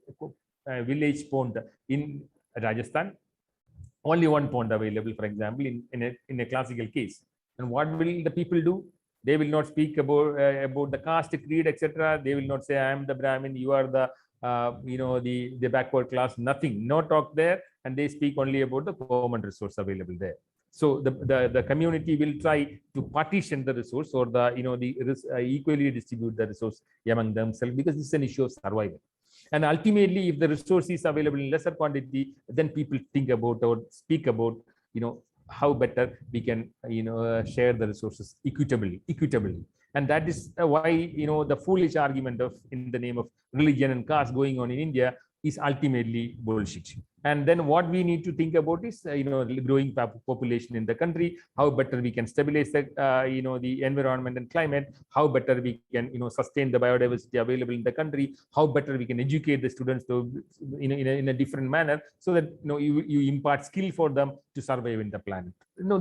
village pond in Rajasthan. Only one pond available, for example, in a classical case. And what will the people do? They will not speak about the caste, creed, etc. They will not say, I am the Brahmin, you are the the backward class, nothing, no talk there, and they speak only about the common resource available there. So the community will try to partition the resource, or equally distribute the resource among themselves, because this is an issue of survival. And ultimately, if the resource is available in lesser quantity, then people think about or speak about how better we can share the resources equitably. And that is why the foolish argument of in the name of religion and caste going on in India is ultimately bullshit. And then what we need to think about is growing population in the country, how better we can stabilize the the environment and climate, how better we can sustain the biodiversity available in the country, how better we can educate the students to in a different manner, so that you impart skill for them to survive in the planet.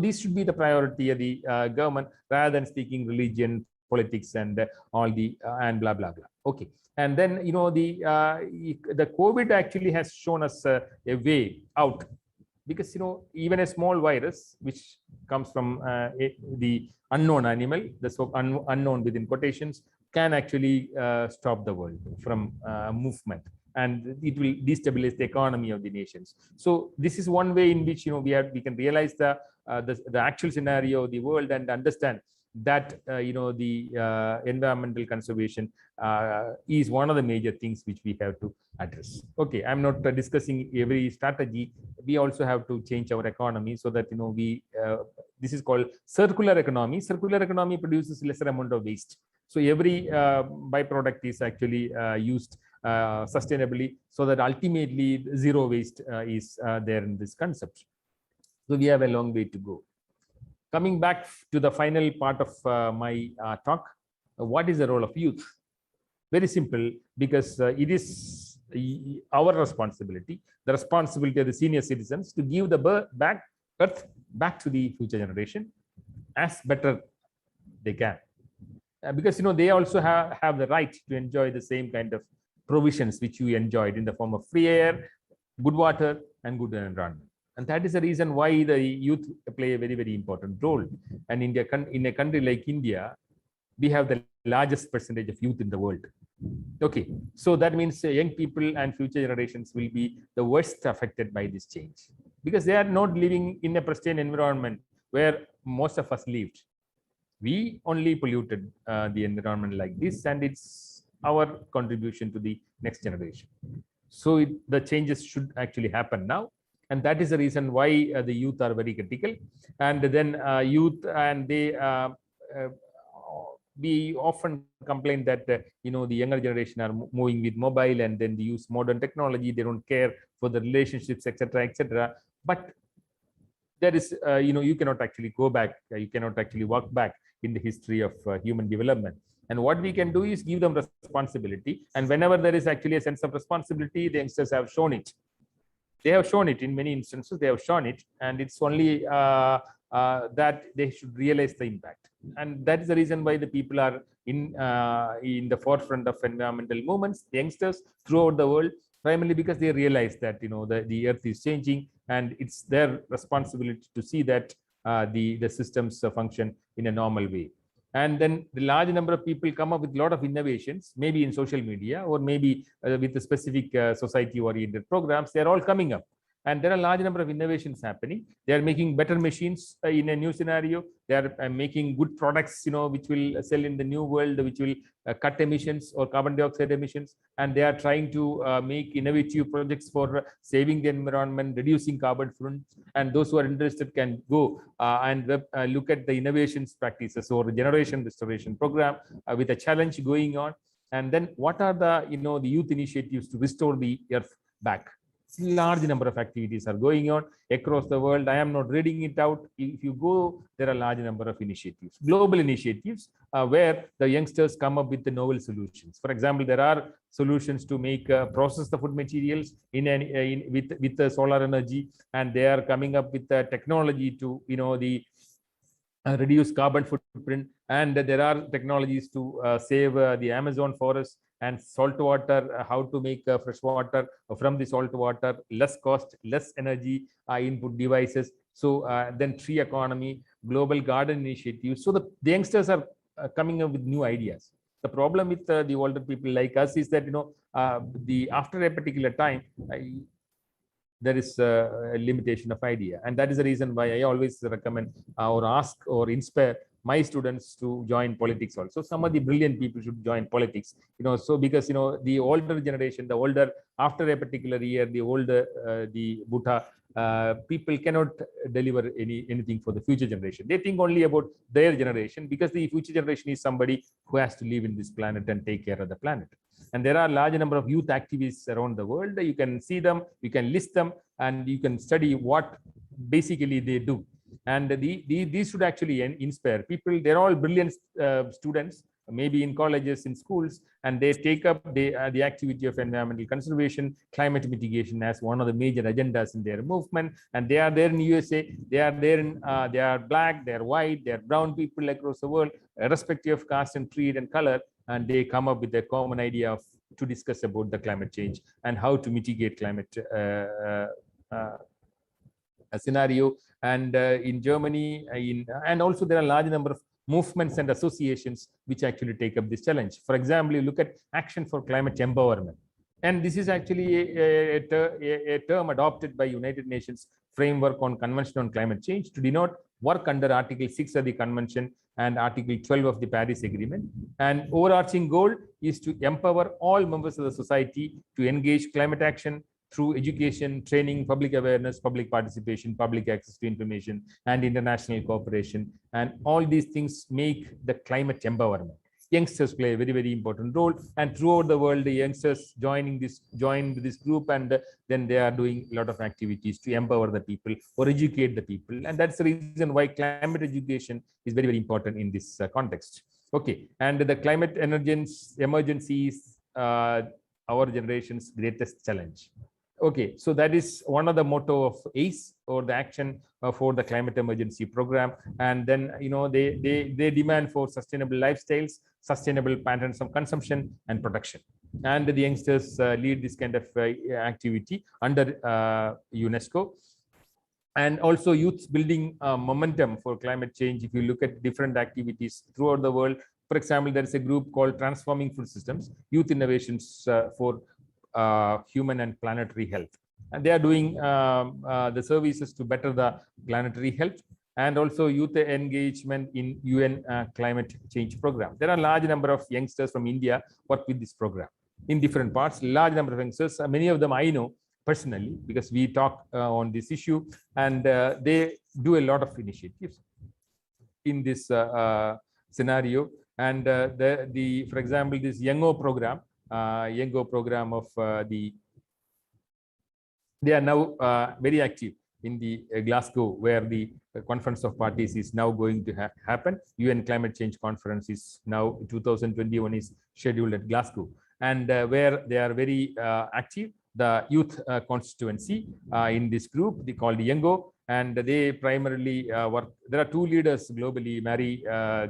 This should be the priority of the government, rather than speaking religion, politics, and all the and blah blah blah. Okay. And then the COVID actually has shown us a way out, because even a small virus which comes from the unknown animal, the unknown within quotations, can actually stop the world from movement, and it will destabilize the economy of the nations. So this is one way in which we can realize the actual scenario of the world and understand that the environmental conservation is one of the major things which we have to address. Okay, I'm not discussing every strategy. We also have to change our economy, so that this is called circular economy. Circular economy produces lesser amount of waste, so every byproduct is actually used sustainably, so that ultimately zero waste is there in this concept. So we have a long way to go. Coming back to the final part of my talk, what is the role of youth? Very simple, because it is our responsibility, the responsibility of the senior citizens, to give the earth back to the future generation as better they can. Because they also have the right to enjoy the same kind of provisions which you enjoyed, in the form of free air, good water, and good environment. And that is the reason why the youth play a very, very important role. And in a country like India, we have the largest percentage of youth in the world. Okay, so that means young people and future generations will be the worst affected by this change, because they are not living in a pristine environment where most of us lived. We only polluted the environment like this, and it's our contribution to the next generation. So the changes should actually happen now. And that is the reason why the youth are very critical. And then youth, and we often complain that the younger generation are moving with mobile, and then they use modern technology. They don't care for the relationships, etc., etc. But there is you cannot actually go back. You cannot actually walk back in the history of human development. And what we can do is give them responsibility. And whenever there is actually a sense of responsibility, the youngsters have shown it. They have shown it in many instances. They have shown it, and it's only that they should realize the impact. And that is the reason why the people are in the forefront of environmental movements, the youngsters throughout the world, primarily because they realize that the earth is changing, and it's their responsibility to see that the systems function in a normal way. And then the large number of people come up with a lot of innovations, maybe in social media, or maybe with the specific society-oriented programs. They're all coming up. And there are a large number of innovations happening. They are making better machines in a new scenario. They are making good products, which will sell in the new world, which will cut emissions or carbon dioxide emissions. And they are trying to make innovative projects for saving the environment, reducing carbon footprint. And those who are interested can go and look at the innovations practices or generation restoration program with a challenge going on. And then what are the the youth initiatives to restore the earth back? Large number of activities are going on across the world. I am not reading it out. If you go, there are a large number of initiatives, global initiatives, where the youngsters come up with the novel solutions. For example, there are solutions to make process the food materials with the solar energy, and they are coming up with the technology to reduce carbon footprint. And there are technologies to save the Amazon forest and salt water, how to make fresh water from the salt water, less cost, less energy input devices. So then tree economy, global garden initiatives. So the youngsters are coming up with new ideas. The problem with the older people like us is that after a particular time, there is a limitation of idea, and that is the reason why I always recommend or ask or inspire my students to join politics also. Some of the brilliant people should join politics, so because the older generation, after a particular year, the older the Buddha people cannot deliver anything for the future generation. They think only about their generation, because the future generation is somebody who has to live in this planet and take care of the planet. And there are a large number of youth activists around the world. You can see them, you can list them, and you can study what basically they do. And these should actually inspire people. They're all brilliant students, maybe in colleges, in schools, and they take up the activity of environmental conservation, climate mitigation as one of the major agendas in their movement. And they are there in USA, they are there in, they are black, they are white, they are brown people across the world, irrespective of caste and creed and color. And they come up with a common idea to discuss about the climate change and how to mitigate climate scenario. And in Germany, and also there are a large number of movements and associations which actually take up this challenge. For example, you look at Action for Climate Empowerment. And this is actually a term adopted by United Nations Framework on Convention on Climate Change to denote work under Article 6 of the Convention and Article 12 of the Paris Agreement. And overarching goal is to empower all members of the society to engage climate action through education, training, public awareness, public participation, public access to information, and international cooperation. And all these things make the climate empowerment. Youngsters play a very, very important role. And throughout the world, the youngsters joined this group, and then they are doing a lot of activities to empower the people or educate the people. And that's the reason why climate education is very, very important in this context. Okay, and the climate emergency is our generation's greatest challenge. Okay, so that is one of the motto of ACE, or the Action for the Climate Emergency Program. And then they demand for sustainable lifestyles, sustainable patterns of consumption and production. And the youngsters lead this kind of activity under UNESCO. And also youth building momentum for climate change. If you look at different activities throughout the world, for example, there is a group called Transforming Food Systems, Youth Innovations for Human and Planetary Health. And they are doing the services to better the planetary health, and also youth engagement in UN climate change program. There are a large number of youngsters from India work with this program in different parts, large number of youngsters. Many of them I know personally because we talk on this issue, and they do a lot of initiatives in this scenario. And for example, this Yango program of they are now very active in the Glasgow, where the Conference of Parties is now going to happen. UN Climate Change Conference is now 2021 is scheduled at Glasgow, and where they are very active. The youth constituency in this group, they called Yango, and they primarily work. There are two leaders globally, Mary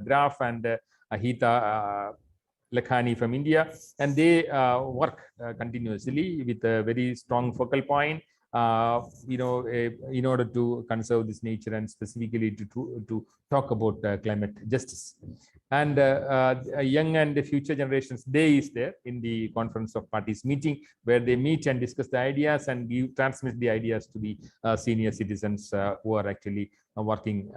Graf and Ahita Lakhani from India, and they work continuously with a very strong focal point in order to conserve this nature and specifically to talk about climate justice. And Young and Future Generations Day is there in the Conference of Parties meeting, where they meet and discuss the ideas and transmit the ideas to the senior citizens who are actually working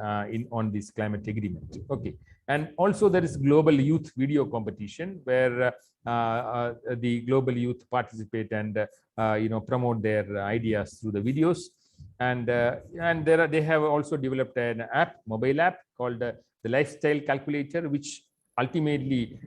on this climate agreement. Okay, and also there is global youth video competition where the global youth participate and promote their ideas through the videos. And they have also developed an mobile app called the lifestyle calculator, which ultimately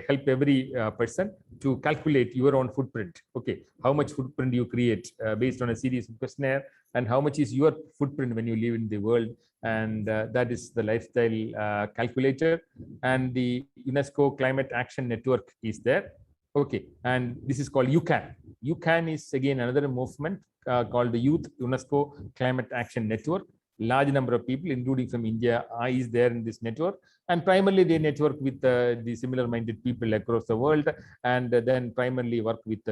help every person to calculate your own footprint. Okay, how much footprint you create based on a series of questionnaire, and how much is your footprint when you live in the world. And that is the lifestyle calculator. And the UNESCO Climate Action Network is there. Okay, and this is called UCAN. UCAN is again another movement called the Youth UNESCO Climate Action Network. Large number of people, including from India, is there in this network, and primarily they network with the similar-minded people across the world, and then primarily work with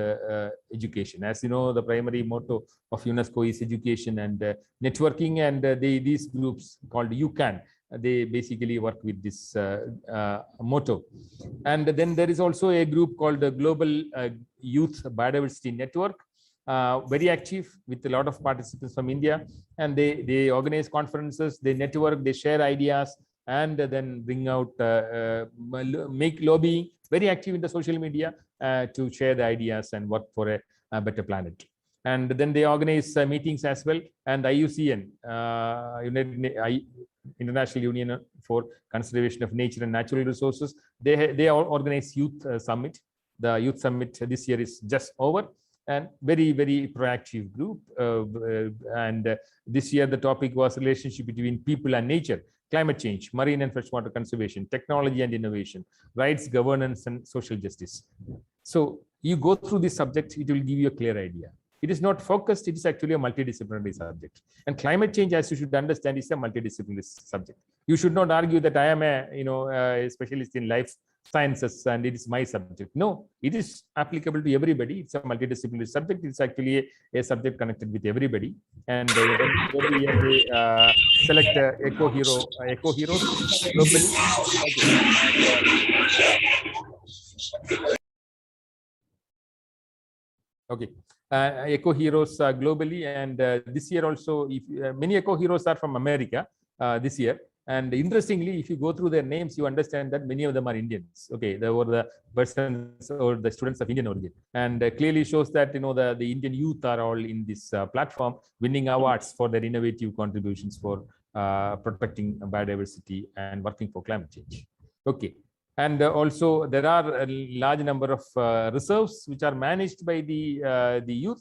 education. As you know, the primary motto of UNESCO is education and networking, and these groups called UCAN, they basically work with this motto. And then there is also a group called the Global Youth Biodiversity Network, very active with a lot of participants from India, and they organize conferences, they network, they share ideas, and then bring out, make lobbying, very active in the social media to share the ideas and work for a better planet. And then they organize meetings as well. And IUCN, International Union for Conservation of Nature and Natural Resources, they organize Youth Summit. The Youth Summit this year is just over, and very, very proactive group. And this year the topic was relationship between people and nature, climate change, marine and freshwater conservation, technology and innovation, rights, governance, and social justice. So you go through this subject, it will give you a clear idea. It is not focused, it is actually a multidisciplinary subject. And climate change, as you should understand, is a multidisciplinary subject. You should not argue that I am a specialist in life sciences and it is my subject. No, it is applicable to everybody. It's a multidisciplinary subject. It's actually a subject connected with everybody. And every year they select eco heroes globally. Okay. Eco heroes globally, and this year also, if many eco heroes are from America this year. And interestingly, if you go through their names, you understand that many of them are Indians. Okay, they were the persons or the students of Indian origin, and clearly shows that the Indian youth are all in this platform, winning awards for their innovative contributions for protecting biodiversity and working for climate change. Okay. And also there are a large number of reserves which are managed by the youth.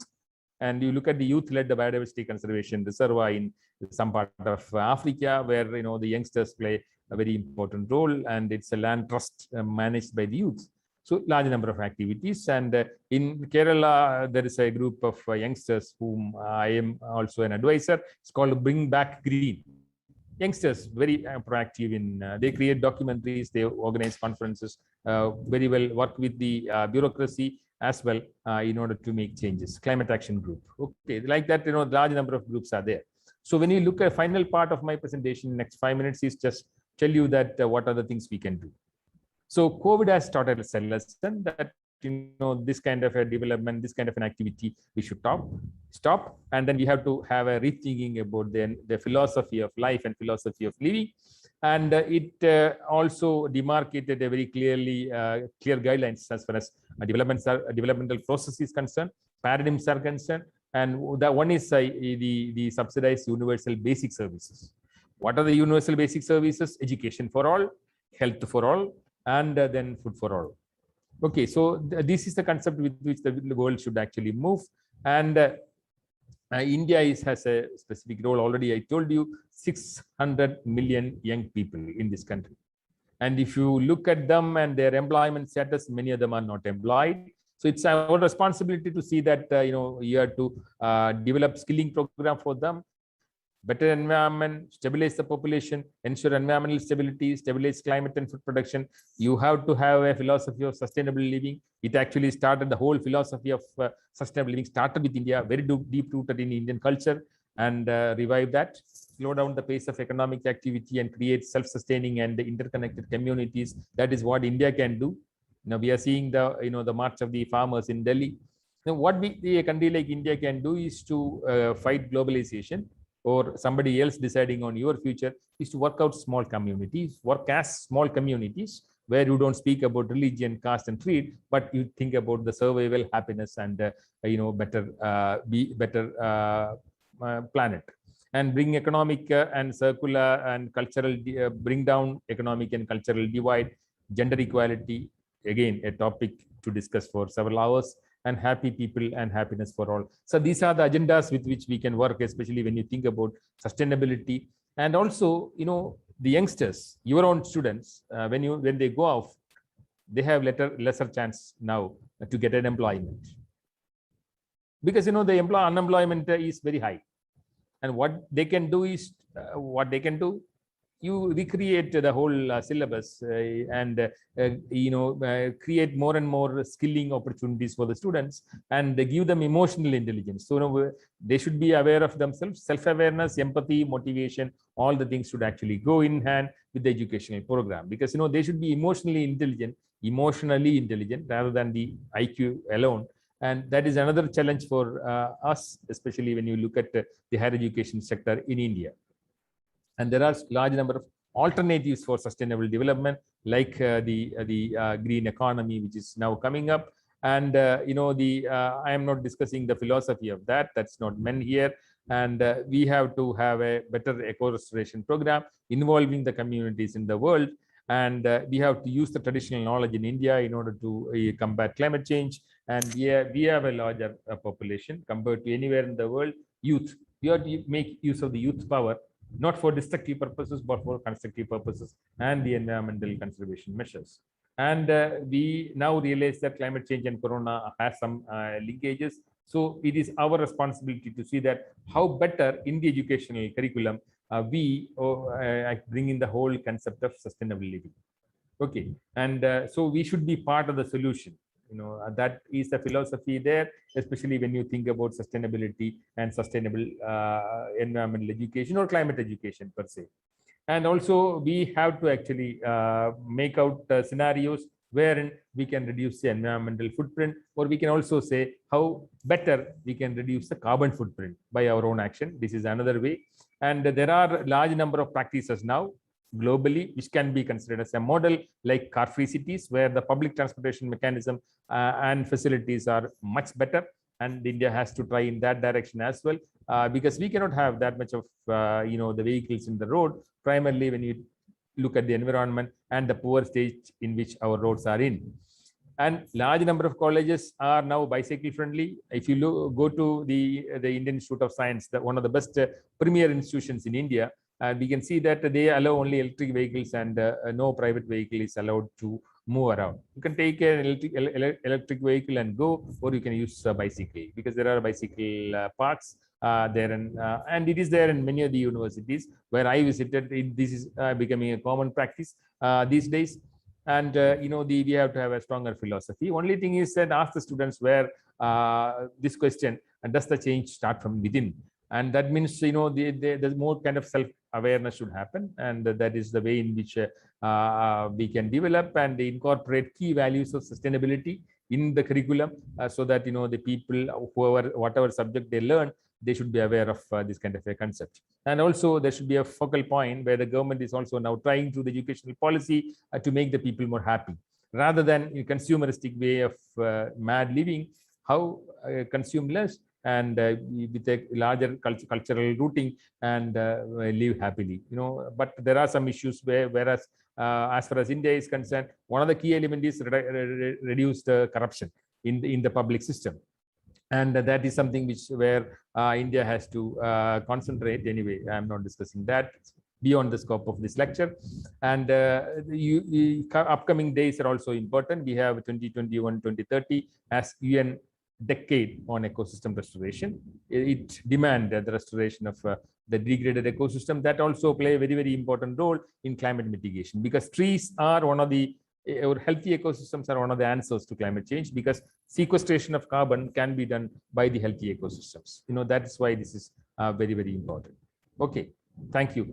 And you look at the youth-led biodiversity conservation reservoir in some part of Africa, where the youngsters play a very important role, and it's a land trust managed by the youth. So large number of activities. And in Kerala, there is a group of youngsters whom I am also an advisor. It's called Bring Back Green. Youngsters very proactive in they create documentaries, they organize conferences, very well work with the bureaucracy as well in order to make changes. Climate action group. Okay, like that, large number of groups are there. So when you look at final part of my presentation, next 5 minutes is just tell you that what are the things we can do. So COVID has taught us a lesson that this kind of a development, this kind of an activity, we should stop, and then we have to have a rethinking about the philosophy of life and philosophy of living. And it also demarcated a very clear guidelines as far as developmental process is concerned, paradigms are concerned. And that one is the subsidized universal basic services. What are the universal basic services? Education for all, health for all, and then food for all. Okay, so this is the concept with which the world should actually move. And India has a specific role. Already I told you, 600 million young people in this country. And if you look at them and their employment status, many of them are not employed. So it's our responsibility to see that you have to develop skilling program for them, better environment, stabilize the population, ensure environmental stability, stabilize climate and food production. You have to have a philosophy of sustainable living. It actually started, the whole philosophy of sustainable living started with India, very deep rooted in Indian culture, and revive that, slow down the pace of economic activity and create self-sustaining and interconnected communities. That is what India can do. Now we are seeing the, the march of the farmers in Delhi. Now what a country like India can do is to fight globalization, or somebody else deciding on your future, is to work out small communities, work as small communities where you don't speak about religion, caste, and creed, but you think about the survival, happiness, and better planet, and bring economic and circular and cultural, bring down economic and cultural divide, gender equality, again a topic to discuss for several hours, and happy people and happiness for all. So these are the agendas with which we can work, especially when you think about sustainability. And also, the youngsters, your own students, when they go off, they have lesser chance now to get an employment, because the unemployment is very high. And what they can do is, you recreate the whole syllabus, and create more and more skilling opportunities for the students, and they give them emotional intelligence. So they should be aware of themselves. Self-awareness, empathy, motivation, all the things should actually go in hand with the educational program, because they should be emotionally intelligent rather than the IQ alone. And that is another challenge for us, especially when you look at the higher education sector in India. And there are large number of alternatives for sustainable development, like the green economy, which is now coming up. And I am not discussing the philosophy of that. That's not meant here. And we have to have a better eco-restoration program involving the communities in the world. And we have to use the traditional knowledge in India in order to combat climate change. And we have a larger population compared to anywhere in the world. Youth, we have to make use of the youth power, not for destructive purposes, but for constructive purposes and the environmental conservation measures. And we now realize that climate change and corona has some linkages. So it is our responsibility to see that how better in the educational curriculum we bring in the whole concept of sustainable living. Okay, and so we should be part of the solution. That is the philosophy there, especially when you think about sustainability and sustainable environmental education or climate education per se. And also we have to actually make out scenarios wherein we can reduce the environmental footprint, or we can also say how better we can reduce the carbon footprint by our own action. This is another way. And there are large number of practices now globally which can be considered as a model, like car-free cities, where the public transportation mechanism and facilities are much better, and India has to try in that direction as well, because we cannot have that much of the vehicles in the road, primarily when you look at the environment and the poor state in which our roads are in. And large number of colleges are now bicycle friendly. If you go to the Indian Institute of Science, one of the best premier institutions in India, we can see that they allow only electric vehicles, and no private vehicle is allowed to move around. You can take an electric vehicle and go, or you can use a bicycle, because there are bicycle parks there, and it is there in many of the universities where I visited. This is becoming a common practice these days. And we have to have a stronger philosophy. Only thing is that ask the students where this question, and does the change start from within? And that means there's more kind of self-awareness should happen, and that is the way in which we can develop and incorporate key values of sustainability in the curriculum, so that the people, whatever subject they learn, they should be aware of this kind of a concept. And also there should be a focal point where the government is also now trying through the educational policy to make the people more happy, rather than a consumeristic way of mad living. How consume less and with a larger cultural rooting, and live happily. But there are some issues whereas as far as India is concerned, one of the key elements is reduce the corruption in the public system. And that is something where India has to concentrate. Anyway, I'm not discussing that, beyond the scope of this lecture. And upcoming days are also important. We have 2021-2030 as UN decade on ecosystem restoration. It demanded the restoration of the degraded ecosystem that also play a very, very important role in climate mitigation, because trees are one of the or healthy ecosystems are one of the answers to climate change, because sequestration of carbon can be done by the healthy ecosystems. That's why this is very, very important. Okay, thank you.